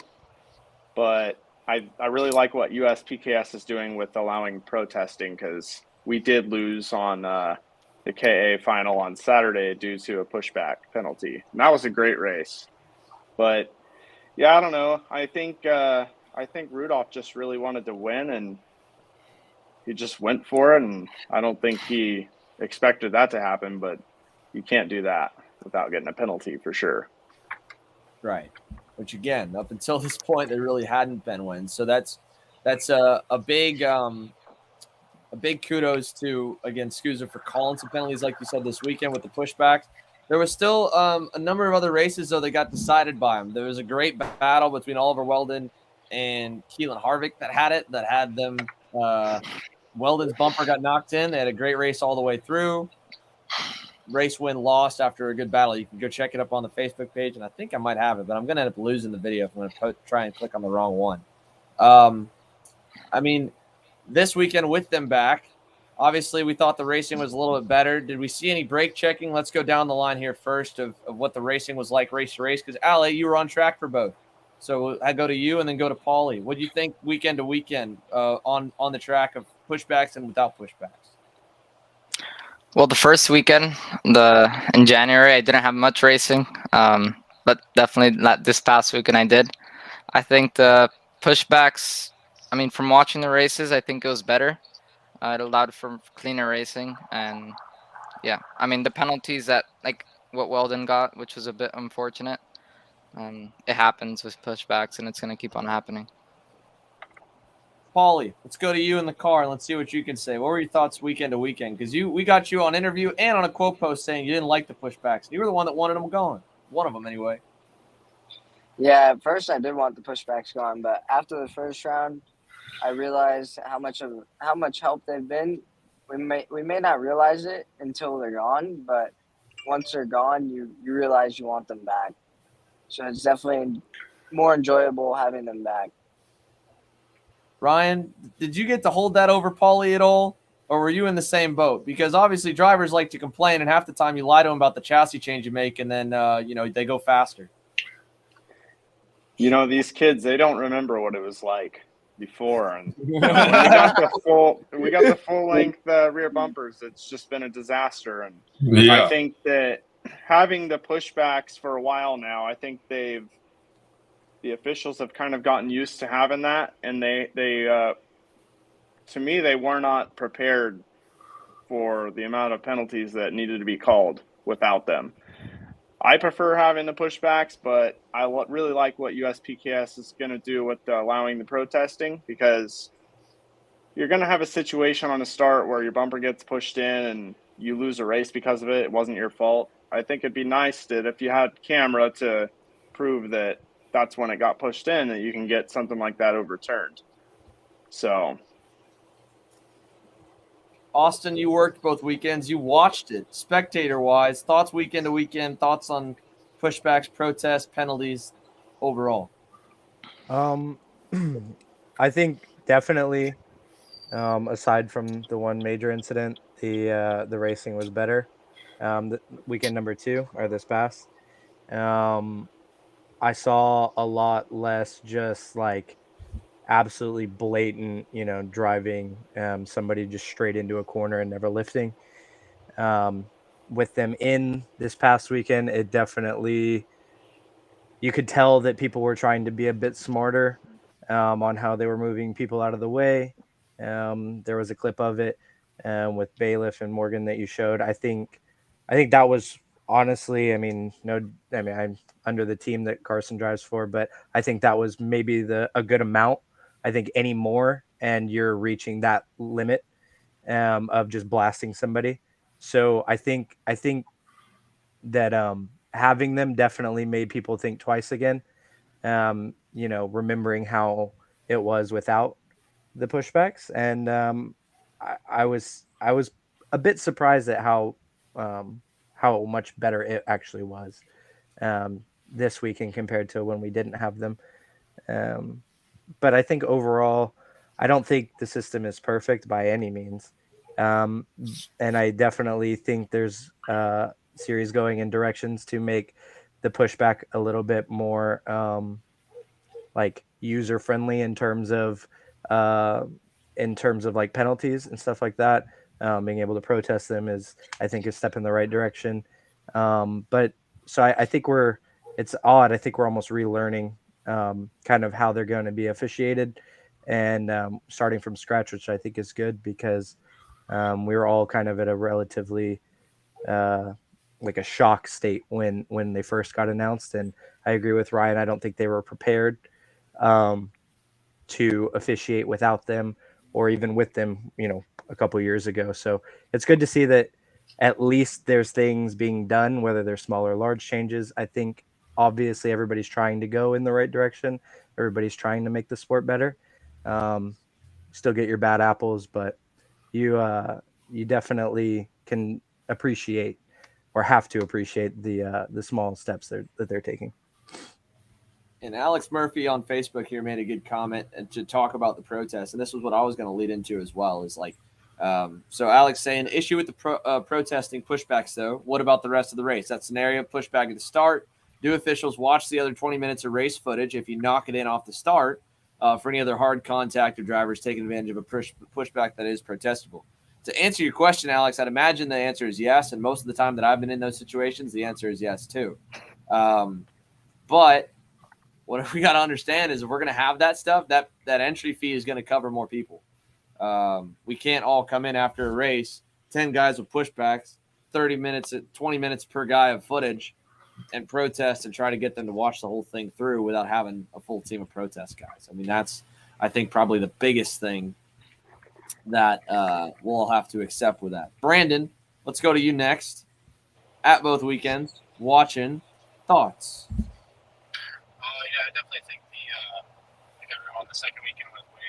But I really like what USPKS is doing with allowing protesting, because we did lose on the KA final on Saturday due to a pushback penalty. And that was a great race. But, yeah, I don't know. I think Rudolph just really wanted to win, and he just went for it. And I don't think he expected that to happen, but you can't do that without getting a penalty for sure. Right. Which, again, up until this point, there really hadn't been wins. So that's a big kudos to, again, SKUSA for calling some penalties, like you said, this weekend with the pushbacks. There was still a number of other races, though, that got decided by them. There was a great battle between Oliver Weldon and Keelan Harvick that had them. Weldon's bumper got knocked in. They had a great race all the way through. Race win lost after a good battle. You can go check it up on the Facebook page, and I think I might have it, but I'm going to end up losing the video if I'm going to try and click on the wrong one. I mean, this weekend with them back, obviously we thought the racing was a little bit better. Did we see any brake checking? Let's go down the line here first of what the racing was like race to race, because, Ali, you were on track for both. So I go to you and then go to Paulie. What do you think weekend to weekend on the track of pushbacks and without pushbacks? Well, the first weekend, in January, I didn't have much racing, but definitely not this past weekend I did. I think the pushbacks, I mean, from watching the races, I think it was better. It allowed for cleaner racing, and yeah, I mean, the penalties that, like what Weldon got, which was a bit unfortunate, it happens with pushbacks, and it's going to keep on happening. Paulie, let's go to you in the car and let's see what you can say. What were your thoughts weekend to weekend? Because we got you on interview and on a quote post saying you didn't like the pushbacks. You were the one that wanted them going. One of them, anyway. Yeah, at first I did want the pushbacks going, but after the first round, I realized how much help they've been. We may not realize it until they're gone, but once they're gone, you realize you want them back. So it's definitely more enjoyable having them back. Ryan, did you get to hold that over Paulie at all, or were you in the same boat? Because obviously drivers like to complain, and half the time you lie to them about the chassis change you make, and then they go faster. These kids, they don't remember what it was like before, and we got the full length rear bumpers. It's just been a disaster, and I think that having the pushbacks for a while now, I think the officials have kind of gotten used to having that, and they to me, they were not prepared for the amount of penalties that needed to be called without them. I prefer having the pushbacks, but I really like what USPKS is going to do with allowing the protesting, because you're going to have a situation on the start where your bumper gets pushed in and you lose a race because of it. It wasn't your fault. I think it'd be nice that if you had camera to prove that that's when it got pushed in, that you can get something like that overturned. So, Austin, you worked both weekends. You watched it, spectator-wise. Thoughts weekend to weekend. Thoughts on pushbacks, protests, penalties overall. I think definitely, aside from the one major incident, the racing was better. The weekend number 2, or this past. I saw a lot less just like absolutely blatant, driving somebody just straight into a corner and never lifting. With them in this past weekend, it definitely you could tell that people were trying to be a bit smarter on how they were moving people out of the way. There was a clip of it with Bailiff and Morgan that you showed. I think that was honestly, I'm under the team that Carson drives for, but I think that was maybe a good amount. I think any more and you're reaching that limit of just blasting somebody. So I think that having them definitely made people think twice again. Remembering how it was without the pushbacks, and I was a bit surprised at how much better it actually was this weekend compared to when we didn't have them. But I think overall, I don't think the system is perfect by any means, and I definitely think there's series going in directions to make the pushback a little bit more like user friendly in terms of like penalties and stuff like that. Being able to protest them is, I think, a step in the right direction. But so I think it's odd. I think we're almost relearning kind of how they're going to be officiated and starting from scratch, which I think is good because we were all kind of at a relatively like a shock state when they first got announced. And I agree with Ryan. I don't think they were prepared to officiate without them or even with them, a couple of years ago. So it's good to see that at least there's things being done, whether they're small or large changes. I think obviously everybody's trying to go in the right direction. Everybody's trying to make the sport better. Still get your bad apples, but you definitely can appreciate or have to appreciate the small steps that they're taking. And Alex Murphy on Facebook here made a good comment to talk about the protest. And this was what I was going to lead into as well, is like, so Alex saying issue with the protesting pushbacks though. What about the rest of the race? That scenario, pushback at the start. Do officials watch the other 20 minutes of race footage if you knock it in off the start for any other hard contact or drivers taking advantage of a pushback that is protestable? To answer your question, Alex, I'd imagine the answer is yes. And most of the time that I've been in those situations, the answer is yes too. But what we got to understand is if we're going to have that stuff, that entry fee is going to cover more people. We can't all come in after a race, 10 guys with pushbacks, 30 minutes, 20 minutes per guy of footage, and protest and try to get them to watch the whole thing through without having a full team of protest guys. I mean, that's, I think, probably the biggest thing that we'll have to accept with that. Brandon, let's go to you next. At both weekends, watching, thoughts? Yeah, I definitely think the second weekend was way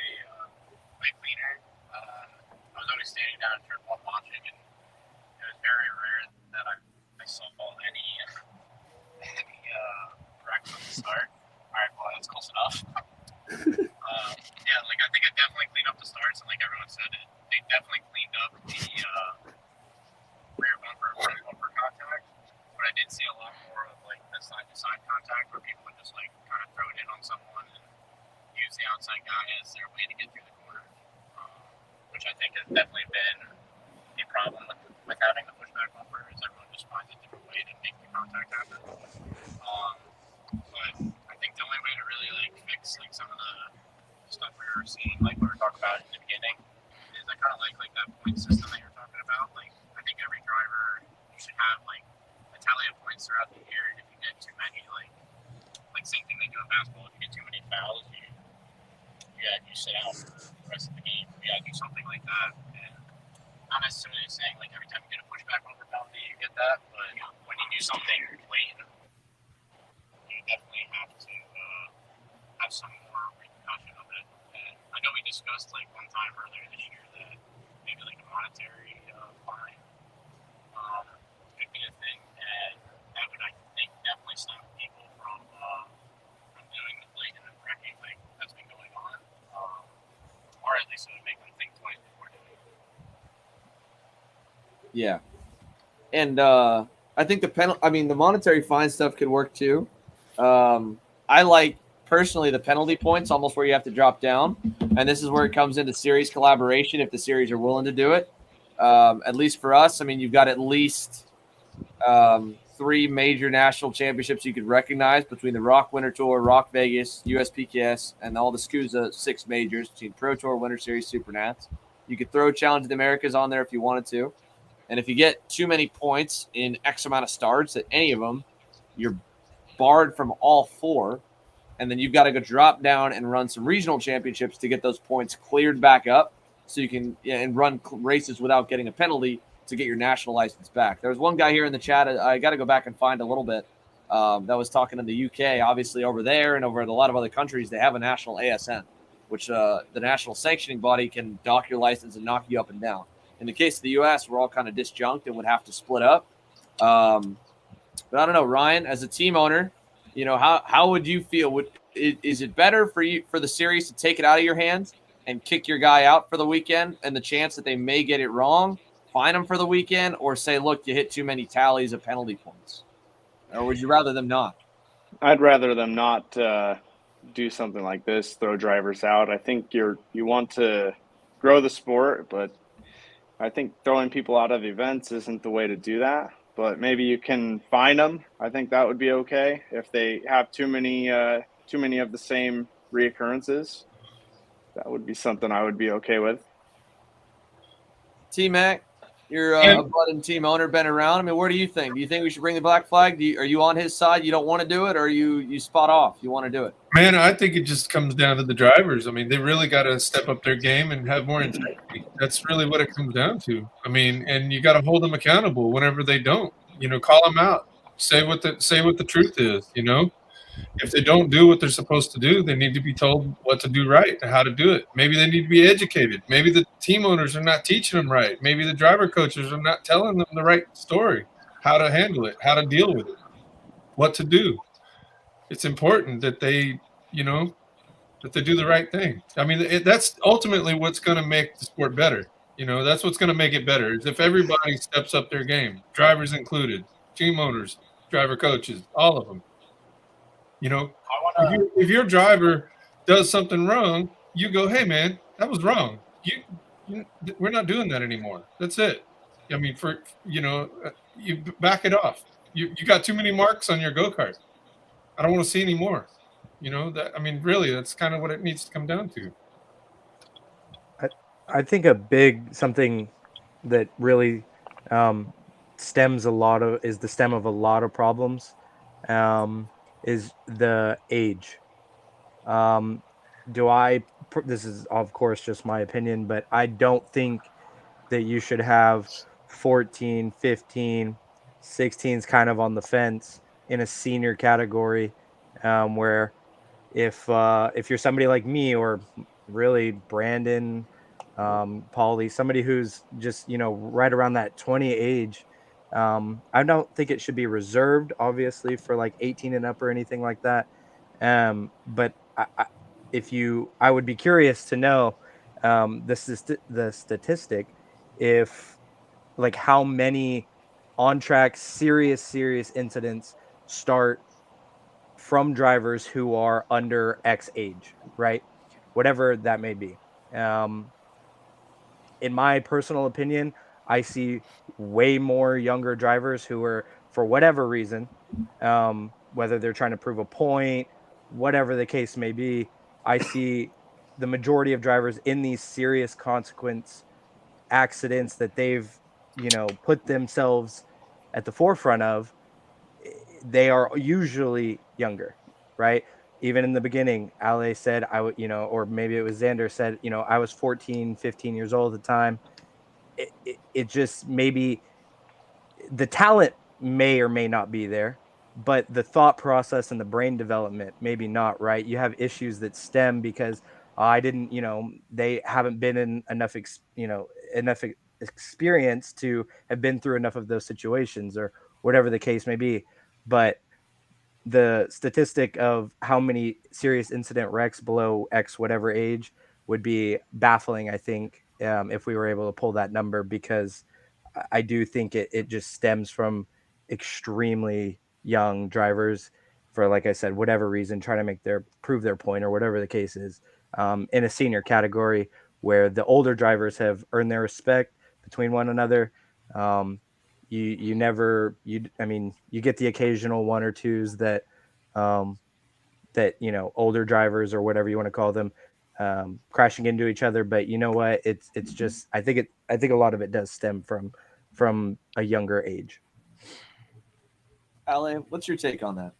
cleaner. I was always standing down in turn one watching, and it was very rare that I saw any wrecks at the start. All right, well, that's close enough. Yeah, I think I definitely cleaned up the starts, and like everyone said, they definitely cleaned up the rear bumper and front bumper contact. But I did see a lot more of the side-to-side contact where people would just kind of throw it in on someone and use the outside guy as their way to get through the corner, which I think has definitely been a problem with having the pushback bumper, is everyone just finds a different way to make the contact happen. But I think the only way to really fix some of the stuff we were seeing, like we were talking about in the beginning, is I kind of like that point system that you're talking about. I think every driver, you should have a tally of points throughout the year, and if you get too many, same thing they do in basketball, if you get too many fouls, you sit out for the rest of the game. You gotta do something like that, and not necessarily saying every time you get a pushback over penalty you get that, but when you do something blatant, you definitely have to have some more repercussion of it. And I know we discussed one time earlier this year that maybe a monetary fine could be a thing, and that would, I think, definitely stop people from doing the blatant and wrecking that's been going on, or at least it would make them think twice before doing it. Yeah, and I think the monetary fine stuff could work too. I like personally the penalty points, almost where you have to drop down, and this is where it comes into series collaboration if the series are willing to do it. At least for us, you've got at least 3 3 major national championships you could recognize between the ROK Winter Tour, ROK Vegas, USPKS, and all the SKUSA 6 majors between Pro Tour, Winter Series, Super Nats. You could throw Challenge of the Americas on there if you wanted to. And if you get too many points in X amount of starts at any of them, you're barred from all 4. And then you've got to go drop down and run some regional championships to get those points cleared back up so you can and run races without getting a penalty to get your national license back. There was one guy here in the chat, I got to go back and find a little bit, that was talking in the UK. Obviously over there and over in a lot of other countries, they have a national ASN, which the national sanctioning body can dock your license and knock you up and down. In the case of the US, we're all kind of disjunct and would have to split up. But I don't know, Ryan, as a team owner, you know, how would you feel? Is it better for you, for the series, to take it out of your hands and kick your guy out for the weekend and the chance that they may get it wrong, fine them for the weekend, or say, look, you hit too many tallies of penalty points? Or would you rather them not? I'd rather them not do something like this, throw drivers out. I think you want to grow the sport, but I think throwing people out of events isn't the way to do that. But maybe you can fine them. I think that would be okay if they have too many of the same reoccurrences. That would be something I would be okay with. T-Mac, you're a budding team owner, been around. I mean, what do you think? Do you think we should bring the black flag? Are you on his side? You don't want to do it, or you spot off? You want to do it? Man, I think it just comes down to the drivers. I mean, they really got to step up their game and have more integrity. That's really what it comes down to. I mean, and you got to hold them accountable whenever they don't. You know, call them out. Say what the truth is. You know, if they don't do what they're supposed to do, they need to be told what to do right and how to do it. Maybe they need to be educated. Maybe the team owners are not teaching them right. Maybe the driver coaches are not telling them the right story, how to handle it, how to deal with it, what to do. It's important that they, you know, that they do the right thing. I mean, that's ultimately what's going to make the sport better. You know, that's what's going to make it better is if everybody steps up their game, drivers included, team owners, driver coaches, all of them. You know, if your driver does something wrong, you go, hey, man, that was wrong. We're not doing that anymore. That's it. I mean, you back it off. You got too many marks on your go-kart. I don't want to see any more. You know, that, I mean, really, that's kind of what it needs to come down to. I think something that really stems is the stem of a lot of problems is the age. This is of course just my opinion, but I don't think that you should have 14, 15, 16s kind of on the fence in a senior category, where if you're somebody like me or really Brandon, Paulie, somebody who's just, you know, right around that 20 age, I don't think it should be reserved, obviously, for like 18 and up or anything like that. But I would be curious to know the statistic, if like how many on-track serious incidents start from drivers who are under X age, right? Whatever that may be. In my personal opinion, I see way more younger drivers who are, for whatever reason, whether they're trying to prove a point, whatever the case may be, I see the majority of drivers in these serious consequence accidents that they've, you know, put themselves at the forefront of. They are usually younger, right? Even in the beginning, Ale said, or maybe it was Xander said, you know, I was 14, 15 years old at the time. It just, maybe the talent may or may not be there, but the thought process and the brain development, maybe not, right? You have issues that stem because they haven't been in enough experience to have been through enough of those situations or whatever the case may be. But the statistic of how many serious incident wrecks below X whatever age would be baffling, I think, if we were able to pull that number, because I do think it just stems from extremely young drivers for, like I said, whatever reason, trying to prove their point or whatever the case is, in a senior category where the older drivers have earned their respect between one another. you never I mean, you get the occasional one or twos that that older drivers or whatever you want to call them crashing into each other, but you know what, it's just I think a lot of it does stem from a younger age. Ale, what's your take on that?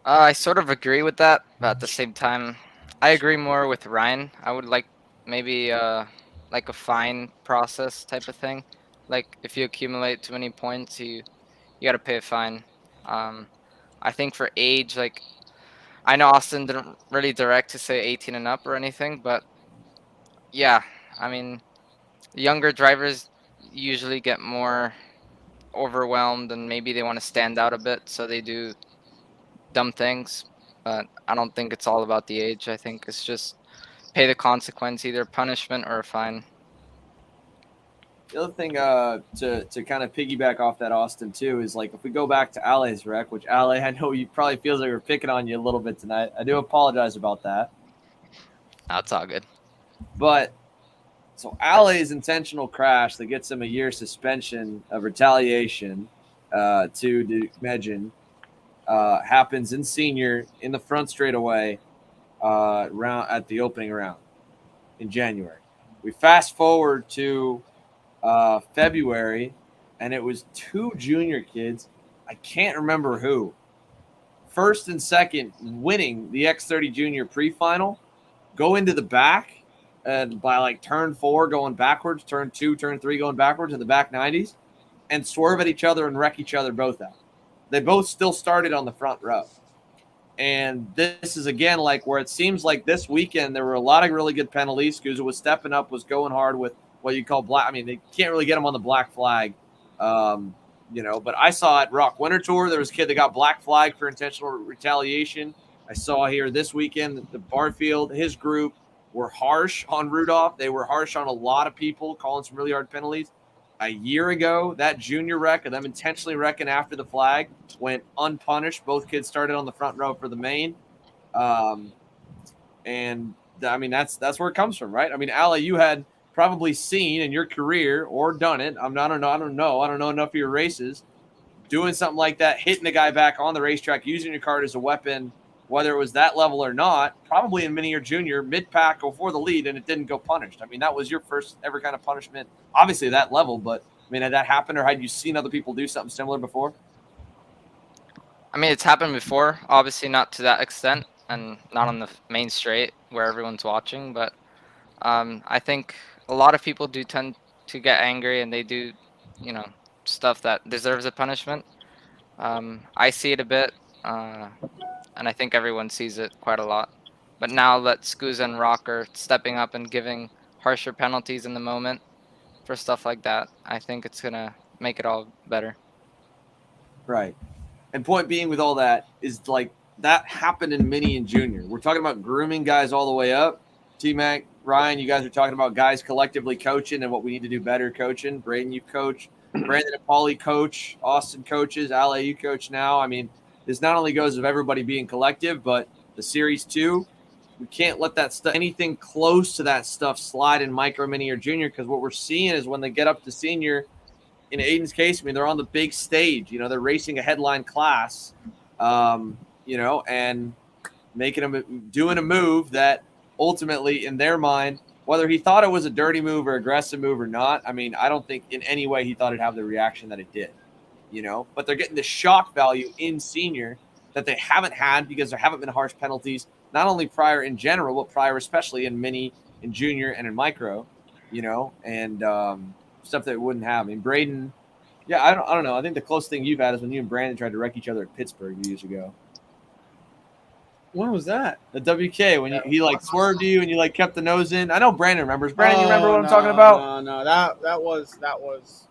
I sort of agree with that, but at the same time, I agree more with Ryan. I would like maybe like a fine process type of thing. Like if you accumulate too many points, you got to pay a fine. I think for age, like I know Austin didn't really direct to say 18 and up or anything, but yeah, I mean, younger drivers usually get more overwhelmed and maybe they want to stand out a bit, so they do dumb things. But I don't think it's all about the age. I think it's just pay the consequence, either punishment or a fine. The other thing to kind of piggyback off that, Austin, too, is like if we go back to Ale's wreck, which Ale, I know you probably feels like we're picking on you a little bit tonight. I do apologize about that. That's all good. But so Ale's intentional crash that gets him a year suspension of retaliation to Medjin happens in senior in the front straightaway round at the opening round in January. We fast forward to February, and it was two junior kids. I can't remember who. First and second winning the X30 junior pre-final, go into the back and by like turn 4 going backwards, turn 2, turn 3 going backwards in the back 90s, and swerve at each other and wreck each other both out. They both still started on the front row. And this is, again, like where it seems like this weekend there were a lot of really good penalties. SKUSA was stepping up, was going hard with what you call black. I mean, they can't really get them on the black flag, but I saw at ROK Winter Tour, there was a kid that got black flag for intentional retaliation. I saw here this weekend the Barfield, his group were harsh on Rudolph. They were harsh on a lot of people, calling some really hard penalties. A year ago, that junior wreck of them intentionally wrecking after the flag went unpunished. Both kids started on the front row for the main. And I mean, that's where it comes from, right? I mean, Ale, you had probably seen in your career or done it. I don't know enough of your races, doing something like that, hitting the guy back on the racetrack, using your card as a weapon, whether it was that level or not, probably in mini or junior, mid-pack before the lead, and it didn't go punished. I mean, that was your first ever kind of punishment, obviously that level, but I mean, had that happened, or had you seen other people do something similar before? I mean, it's happened before, obviously not to that extent, and not on the main straight where everyone's watching, but I think a lot of people do tend to get angry, and they do, stuff that deserves a punishment. I see it a bit, and I think everyone sees it quite a lot. But now that SKUSA and ROK are stepping up and giving harsher penalties in the moment for stuff like that, I think it's going to make it all better. Right. And point being with all that is like that happened in mini and junior. We're talking about grooming guys all the way up. T-Mac, Ryan, you guys are talking about guys collectively coaching and what we need to do better coaching. Braden, you coach. Brandon and Paulie coach. Austin coaches. Ale, you coach now. I mean, this not only goes of everybody being collective, but the Series 2, we can't let that stuff, anything close to that stuff slide in micro, mini, or junior, because what we're seeing is when they get up to senior, in Aiden's case, I mean, they're on the big stage. They're racing a headline class, and doing a move that ultimately, in their mind, whether he thought it was a dirty move or aggressive move or not, I mean, I don't think in any way he thought it'd have the reaction that it did. But they're getting the shock value in senior that they haven't had because there haven't been harsh penalties, not only prior in general, but prior especially in mini, in junior, and in micro, and stuff that it wouldn't have. I mean, Braden, yeah, I don't know. I think the closest thing you've had is when you and Brandon tried to wreck each other at Pittsburgh years ago. When was that? The WK, when he swerved you and you kept the nose in. I know Brandon remembers. Brandon, you remember what I'm talking about? No, that was.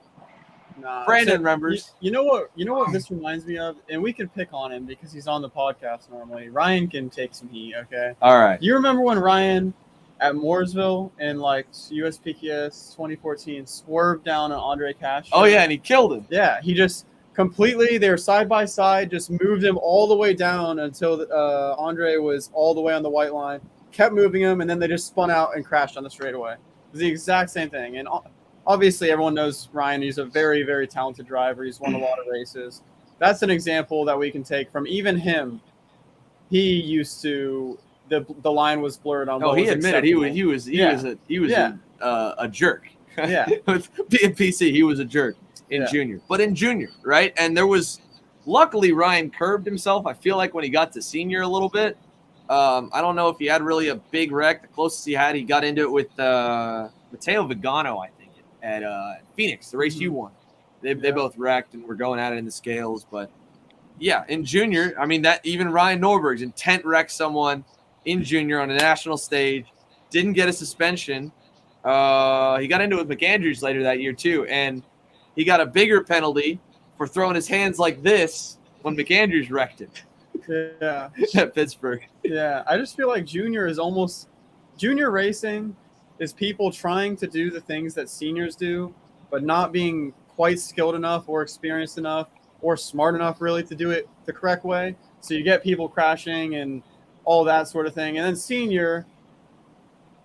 Nah. Brandon remembers. You know what this reminds me of, and we can pick on him because he's on the podcast normally. Ryan can take some heat, okay? All right. You remember when Ryan at Mooresville in USPKS 2014 swerved down on Andre Cash? Oh yeah, and he killed him. Yeah, he just completely. They were side by side, just moved him all the way down until Andre was all the way on the white line. Kept moving him, and then they just spun out and crashed on the straightaway. It was the exact same thing, and obviously everyone knows Ryan. He's a very, very talented driver. He's won a lot of races. That's an example that we can take from even him. He used to the line was blurred on. Oh, he admitted he was Yeah. a jerk. Yeah. With being PC, he was a jerk in junior. But in junior, right? And there was luckily Ryan curbed himself. I feel like when he got to senior a little bit. I don't know if he had really a big wreck. The closest he got into it with Matteo Vigano, I think, at Phoenix, the race you won. They both wrecked and were going at it in the scales. But yeah, in junior, I mean, that even Ryan Norberg's intent wrecked someone in junior on a national stage, didn't get a suspension. He got into it with McAndrews later that year too, and he got a bigger penalty for throwing his hands like this when McAndrews wrecked it. Yeah. At Pittsburgh. Yeah, I just feel like junior racing is people trying to do the things that seniors do, but not being quite skilled enough or experienced enough or smart enough really to do it the correct way. So you get people crashing and all that sort of thing. And then senior,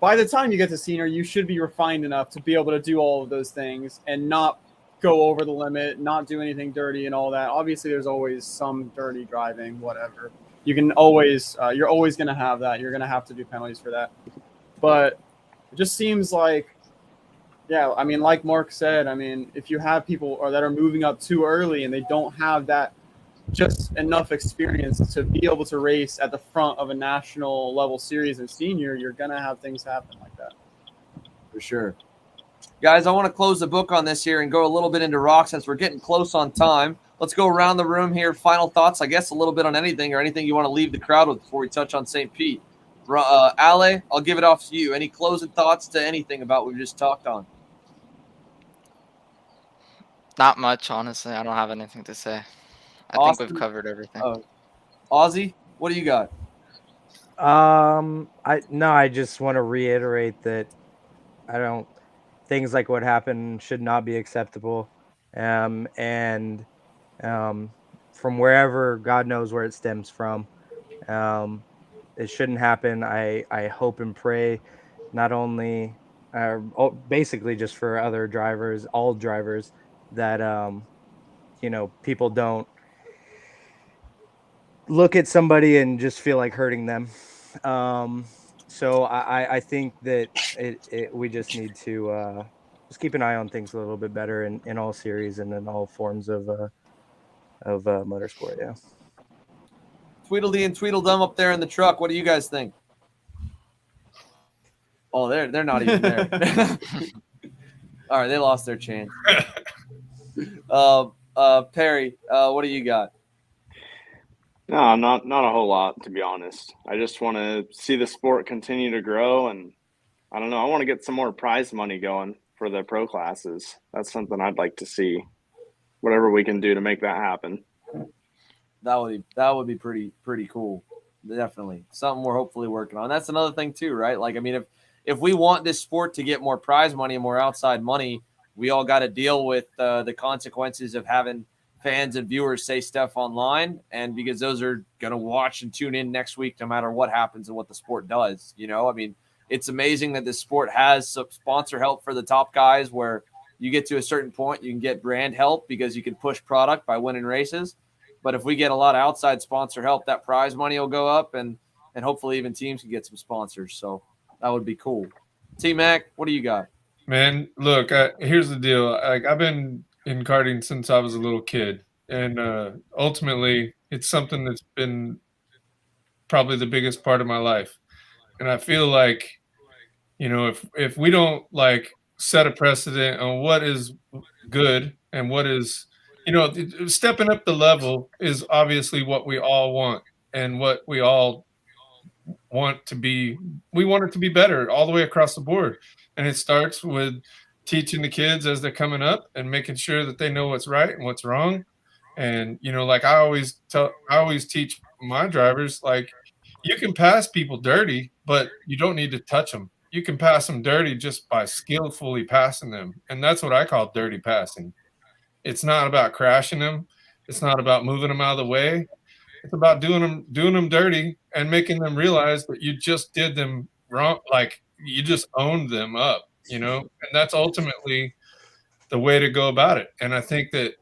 by the time you get to senior, you should be refined enough to be able to do all of those things and not go over the limit, not do anything dirty and all that. Obviously, there's always some dirty driving, whatever. You can always, you're always going to have that. You're going to have to do penalties for that. But it just seems like, yeah, I mean, like Mark said, I mean, if you have people that are moving up too early and they don't have that just enough experience to be able to race at the front of a national level series in senior, you're going to have things happen like that. For sure. Guys, I want to close the book on this here and go a little bit into ROK since we're getting close on time. Let's go around the room here. Final thoughts, I guess, a little bit on anything or anything you want to leave the crowd with before we touch on St. Pete. Ale, I'll give it off to you. Any closing thoughts to anything about what we just talked on? Not much, honestly. I don't have anything to say. I think we've covered everything. Ozzy, what do you got? I just want to reiterate that things like what happened should not be acceptable. And from wherever, God knows where it stems from, it shouldn't happen. I hope and pray not only basically just for other drivers, all drivers, that people don't look at somebody and just feel like hurting them. So I think that we just need to just keep an eye on things a little bit better in all series and in all forms of motorsport. Yeah. Tweedledee and Tweedledum up there in the truck. What do you guys think? Oh, they're not even there. All right, they lost their chance. Perry, what do you got? No, not a whole lot, to be honest. I just want to see the sport continue to grow, and I don't know. I want to get some more prize money going for the pro classes. That's something I'd like to see. Whatever we can do to make that happen. That would be pretty cool. Definitely something we're hopefully working on. That's another thing too, right? Like, I mean, if we want this sport to get more prize money and more outside money, we all got to deal with the consequences of having fans and viewers say stuff online, and because those are going to watch and tune in next week no matter what happens and what the sport does. I mean, it's amazing that this sport has some sponsor help for the top guys where you get to a certain point, you can get brand help because you can push product by winning races. But if we get a lot of outside sponsor help, that prize money will go up, and hopefully even teams can get some sponsors. So that would be cool. T-Mac, what do you got? Man, look, here's the deal. I've been in karting since I was a little kid, and ultimately it's something that's been probably the biggest part of my life. And I feel like, if we don't set a precedent on what is good and what is, stepping up the level is obviously what we all want, and what we all want to be. We want it to be better all the way across the board. And it starts with teaching the kids as they're coming up and making sure that they know what's right and what's wrong. And, I always teach my drivers, you can pass people dirty, but you don't need to touch them. You can pass them dirty just by skillfully passing them. And that's what I call dirty passing. It's not about crashing them. It's not about moving them out of the way. It's about doing them dirty and making them realize that you just did them wrong. You just owned them up, and that's ultimately the way to go about it. And I think that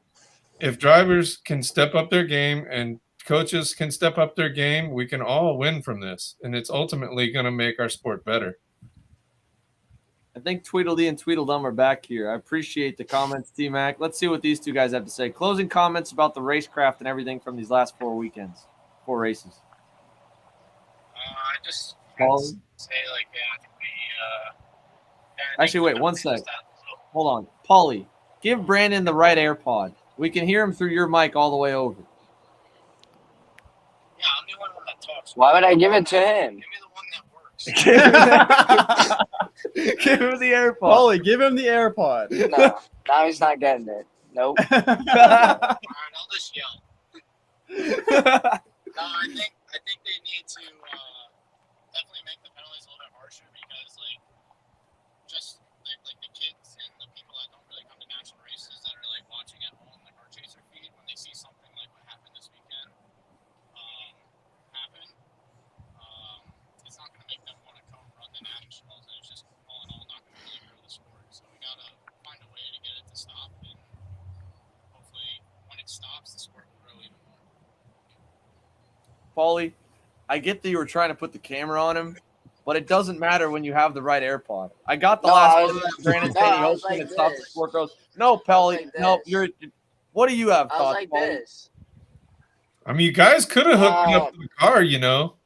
if drivers can step up their game and coaches can step up their game, we can all win from this. And it's ultimately going to make our sport better. I think Tweedledee and Tweedledum are back here. I appreciate the comments, T-Mac. Let's see what these two guys have to say. Closing comments about the racecraft and everything from these last 4 races. I just Paulie? say, like, I think we Actually, wait, one sec. Hold on. Paulie, give Brandon the right AirPod. We can hear him through your mic all the way over. Yeah, I'm the only one that talks. Why would I give it to him? Give me the one that works. Give him the AirPod. Paulie, give him the AirPod. No, now he's not getting it. Nope. All right, I'll just yell. No, I think they need to definitely make the penalties a little bit harsher because, like, just like the kids and the people that don't really come to national races that are like watching at home, like our chaser feed, when they see something like what happened this weekend happen, it's not going to make them want to come run the nationals, and it's just all in all not going to really grow the sport. So we got to find a way to get it to stop, and hopefully when it stops, the sport will grow even more. Paulie, I get that you were trying to put the camera on him, but it doesn't matter when you have the right AirPod. I got the last one. Brandon said he hopes when it stops, the sport grows. No, Paulie, no, you're. What do you have I was thoughts, like Paulie? this. I mean, you guys could have hooked me up to the car, you know.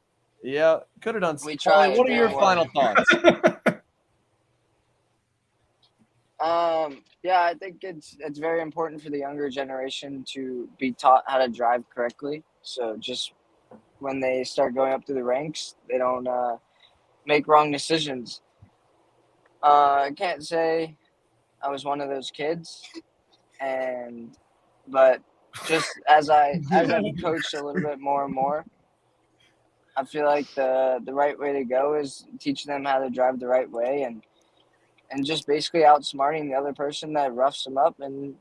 Yeah, could have done. We Paulie, tried, what are your didn't final work. thoughts? Yeah, I think it's very important for the younger generation to be taught how to drive correctly. So just when they start going up through the ranks, they don't make wrong decisions. I can't say I was one of those kids, but just as I've coached a little bit more and more, I feel like the right way to go is teaching them how to drive the right way and just basically outsmarting the other person that roughs them up and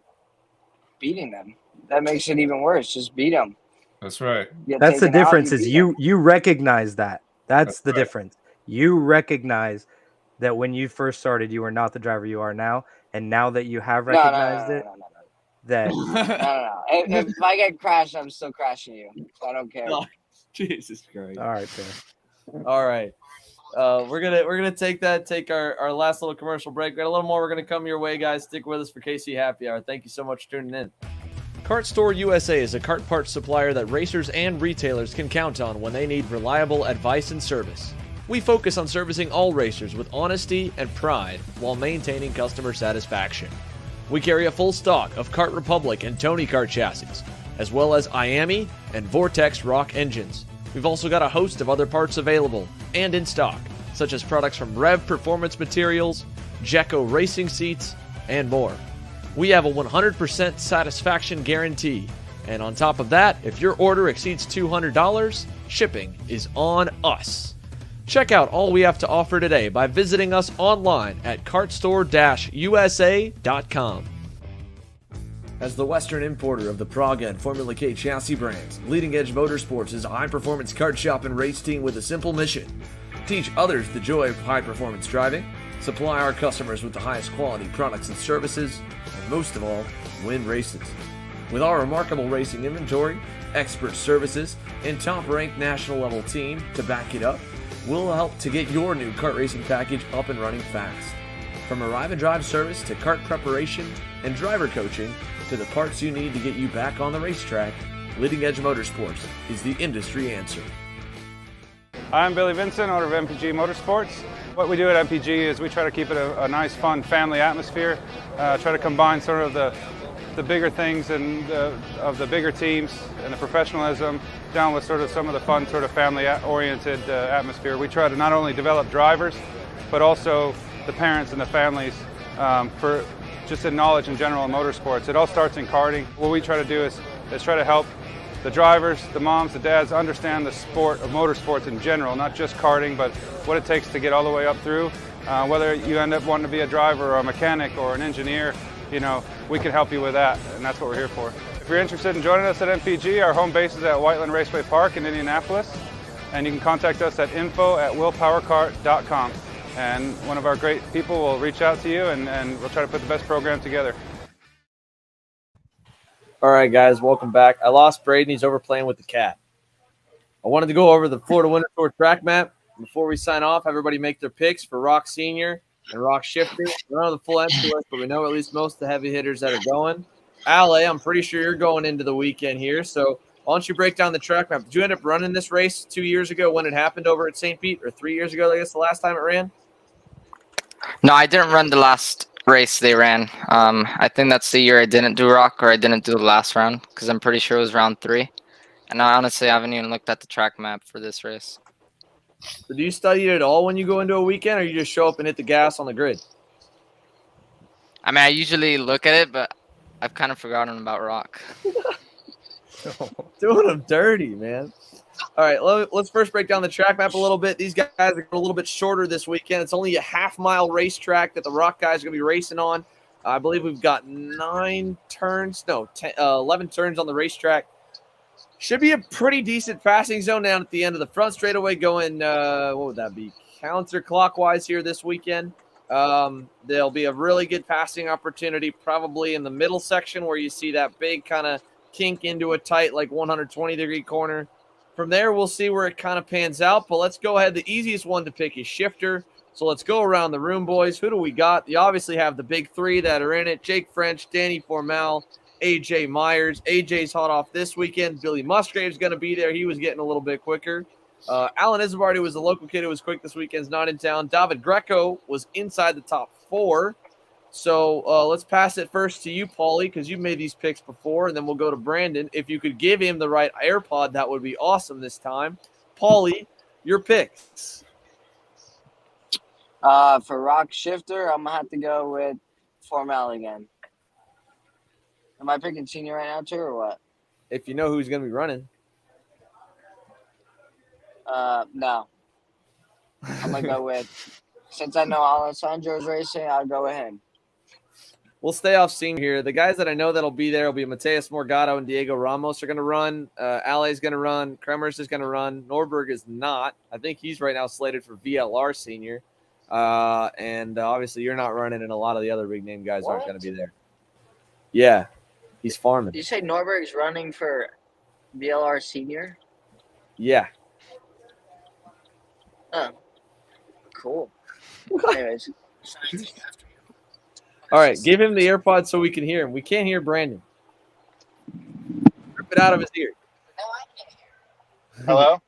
beating them. That makes it even worse. Just beat them. That's right. That's the taken out, difference. you Is beat you recognize that. That's the right. difference. You recognize that when you first started, you were not the driver you are now, and now that you have recognized it, that No. If I get crashed, I'm still crashing you. I don't care. No, Jesus Christ. all right, fair. All right. We're gonna take our last little commercial break. We got a little more. We're gonna come your way, guys. Stick with us for KC Happy Hour. Thank you so much for tuning in. Kart Store USA is a kart parts supplier that racers and retailers can count on when they need reliable advice and service. We focus on servicing all racers with honesty and pride while maintaining customer satisfaction. We carry a full stock of Kart Republic and Tony Kart chassis, as well as Miami and Vortex ROK engines. We've also got a host of other parts available and in stock, such as products from Rev Performance Materials, Jekko Racing Seats, and more. We have a 100% satisfaction guarantee, and on top of that, if your order exceeds $200, shipping is on us. Check out all we have to offer today by visiting us online at kartstore-usa.com. As the Western importer of the Praga and Formula K chassis brands, Leading Edge Motorsports is a high-performance kart shop and race team with a simple mission: teach others the joy of high-performance driving, supply our customers with the highest quality products and services, and most of all, win races. With our remarkable racing inventory, expert services, and top-ranked national-level team to back it up, we'll help to get your new kart racing package up and running fast. From arrive and drive service to kart preparation and driver coaching to the parts you need to get you back on the racetrack, Leading Edge Motorsports is the industry answer. I'm Billy Vincent, owner of MPG Motorsports. What we do at MPG is we try to keep it a nice, fun family atmosphere, try to combine sort of the bigger things and of the bigger teams and the professionalism down with sort of some of the fun, sort of family-oriented atmosphere. We try to not only develop drivers, but also the parents and the families for just the knowledge in general in motorsports. It all starts in karting. What we try to do is try to help the drivers, the moms, the dads understand the sport of motorsports in general, not just karting, but what it takes to get all the way up through. Whether you end up wanting to be a driver or a mechanic or an engineer, you know, we can help you with that, and that's what we're here for. If you're interested in joining us at MPG, our home base is at Whiteland Raceway Park in Indianapolis, and you can contact us at info@willpowerkart.com. and one of our great people will reach out to you, and we'll try to put the best program together. All right, guys, welcome back. I lost Braden. He's over playing with the cat. I wanted to go over the Florida Winter Tour track map. Before we sign off, everybody make their picks for ROK Senior and ROK Shifter. We don't know the full entry list, but we know at least most of the heavy hitters that are going. Ale, I'm pretty sure you're going into the weekend here, so why don't you break down the track map? Did you end up running this race 2 years ago when it happened over at St. Pete, or 3 years ago, I guess, the last time it ran? No, I didn't run the last race they ran. I think that's the year I didn't do ROK, or I didn't do the last round, because I'm pretty sure it was round 3. And I honestly haven't even looked at the track map for this race. So do you study it at all when you go into a weekend, or you just show up and hit the gas on the grid? I mean, I usually look at it, but I've kind of forgotten about ROK. Doing them dirty, man. All right, let's first break down the track map a little bit. These guys are a little bit shorter this weekend. It's only a half-mile racetrack that the ROK guys are going to be racing on. I believe we've got 11 turns on the racetrack. Should be a pretty decent passing zone down at the end of the front straightaway going, what would that be, counterclockwise here this weekend. There'll be a really good passing opportunity probably in the middle section where you see that big kind of kink into a tight, like 120-degree corner. From there, we'll see where it kind of pans out, but let's go ahead. The easiest one to pick is Shifter. So let's go around the room, boys. Who do we got? You obviously have the big three that are in it: Jake French, Danny Formal, AJ Myers. AJ's hot off this weekend. Billy Musgrave's going to be there. He was getting a little bit quicker. Alan Isabard, who was a local kid who was quick this weekend, is not in town. David Greco was inside the top 4. So let's pass it first to you, Paulie, because you've made these picks before, and then we'll go to Brandon. If you could give him the right AirPod, that would be awesome this time. Paulie, your picks. For ROK Shifter, I'm going to have to go with Formal again. Am I picking senior right now, too, or what? If you know who's going to be running. No. I'm going to go with, since I know Alessandro's racing, I'll go with him. We'll stay off senior here. The guys that I know that'll be there will be Mateus Morgado and Diego Ramos are going to run. Ale's going to run. Kremers is going to run. Norberg is not. I think he's right now slated for VLR senior. And obviously you're not running, and a lot of the other big name guys aren't going to be there. Yeah, he's farming. Did you say Norberg's running for VLR senior? Yeah. Oh, cool. Anyways. All right, give him the AirPods so we can hear him. We can't hear Brandon. Rip it out of his ear. Hello?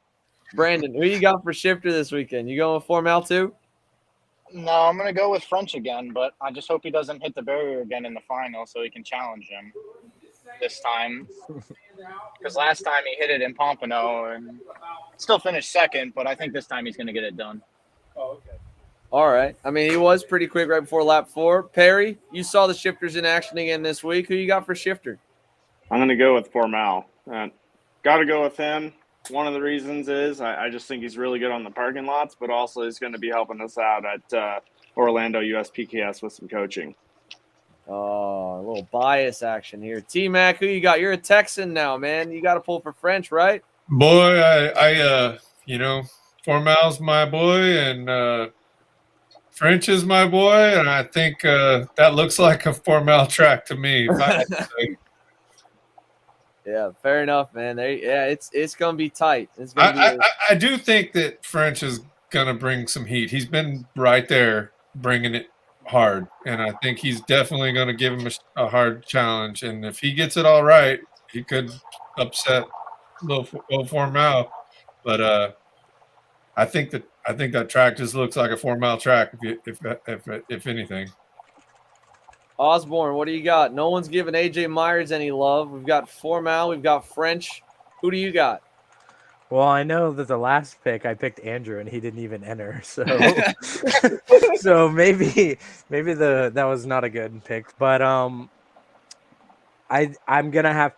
Brandon, who you got for Shifter this weekend? You going with Formal too? No, I'm going to go with French again, but I just hope he doesn't hit the barrier again in the final so he can challenge him this time. Because last time he hit it in Pompano and still finished second, but I think this time he's going to get it done. Oh, okay. All right. I mean, he was pretty quick right before lap 4. Perry, you saw the Shifters in action again this week. Who you got for Shifter? I'm going to go with Formal. Got to go with him. One of the reasons is I just think he's really good on the parking lots, but also he's going to be helping us out at Orlando USPKS with some coaching. Oh, a little bias action here. T-Mac, who you got? You're a Texan now, man. You got to pull for French, right? Boy, I Formal's my boy, and French is my boy, and I think that looks like a Formal track to me. Yeah, fair enough, man. It's gonna be tight. I do think that French is gonna bring some heat. He's been right there bringing it hard, and I think he's definitely gonna give him a hard challenge. And if he gets it all right, he could upset little Formal. But I think that track just looks like a Formal track, if anything. Osborne, what do you got? No one's giving AJ Myers any love. We've got Formal, we've got French. Who do you got? Well, I know that the last pick I picked Andrew and he didn't even enter, so so maybe that was not a good pick. But I'm gonna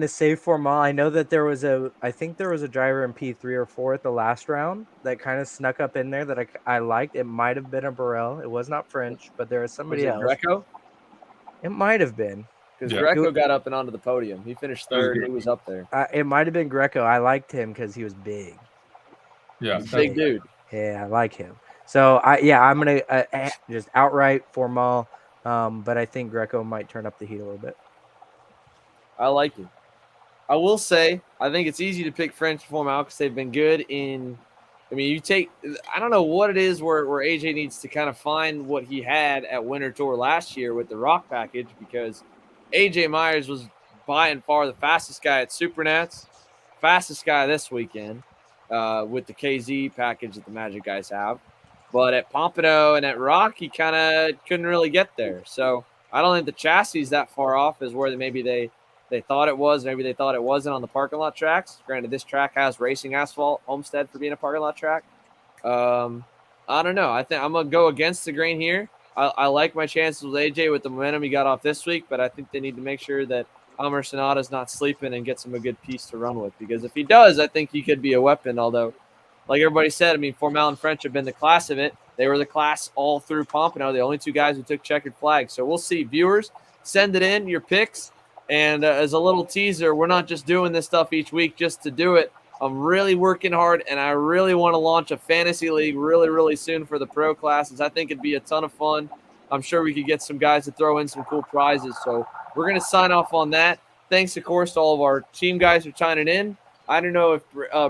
say Formal. I know that I think there was a driver in P3 or 4 at the last round that kind of snuck up in there that I liked. It might have been a Burrell. It was not French, but there was somebody else. Greco? It might have been. Because Greco got up and onto the podium. He finished 3rd. He was up there. It might have been Greco. I liked him because he was big. Yeah, big dude. Yeah, I like him. So I'm gonna just outright Formal, but I think Greco might turn up the heat a little bit. I like it. I will say, I think it's easy to pick French Formal because they've been good in. I mean, I don't know what it is where AJ needs to kind of find what he had at Winter Tour last year with the ROK package, because AJ Myers was by and far the fastest guy at Supernats, fastest guy this weekend with the KZ package that the Magic guys have. But at Pompano and at ROK, he kind of couldn't really get there. So I don't think the chassis is that far off as where maybe they thought it was. Maybe they thought it wasn't on the parking lot tracks. Granted, this track has racing asphalt, Homestead, for being a parking lot track. I don't know. I think I'm going to go against the grain here. I like my chances with AJ with the momentum he got off this week, but I think they need to make sure that Hummer Sonata's not sleeping and gets him a good piece to run with, because if he does, I think he could be a weapon. Although, like everybody said, I mean, Formal and French have been the class of it. They were the class all through Pompano, the only two guys who took checkered flags. So we'll see. Viewers, send it in, your picks. And as a little teaser, we're not just doing this stuff each week just to do it. I'm really working hard, and I really want to launch a fantasy league really, really soon for the pro classes. I think it'd be a ton of fun. I'm sure we could get some guys to throw in some cool prizes. So we're going to sign off on that. Thanks, of course, to all of our team guys for chiming in. I don't know if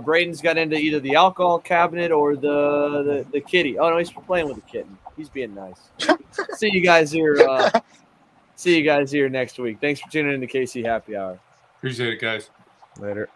Braden's got into either the alcohol cabinet or the kitty. Oh, no, he's playing with the kitten. He's being nice. See you guys here. See you guys here next week. Thanks for tuning in to KC Happy Hour. Appreciate it, guys. Later.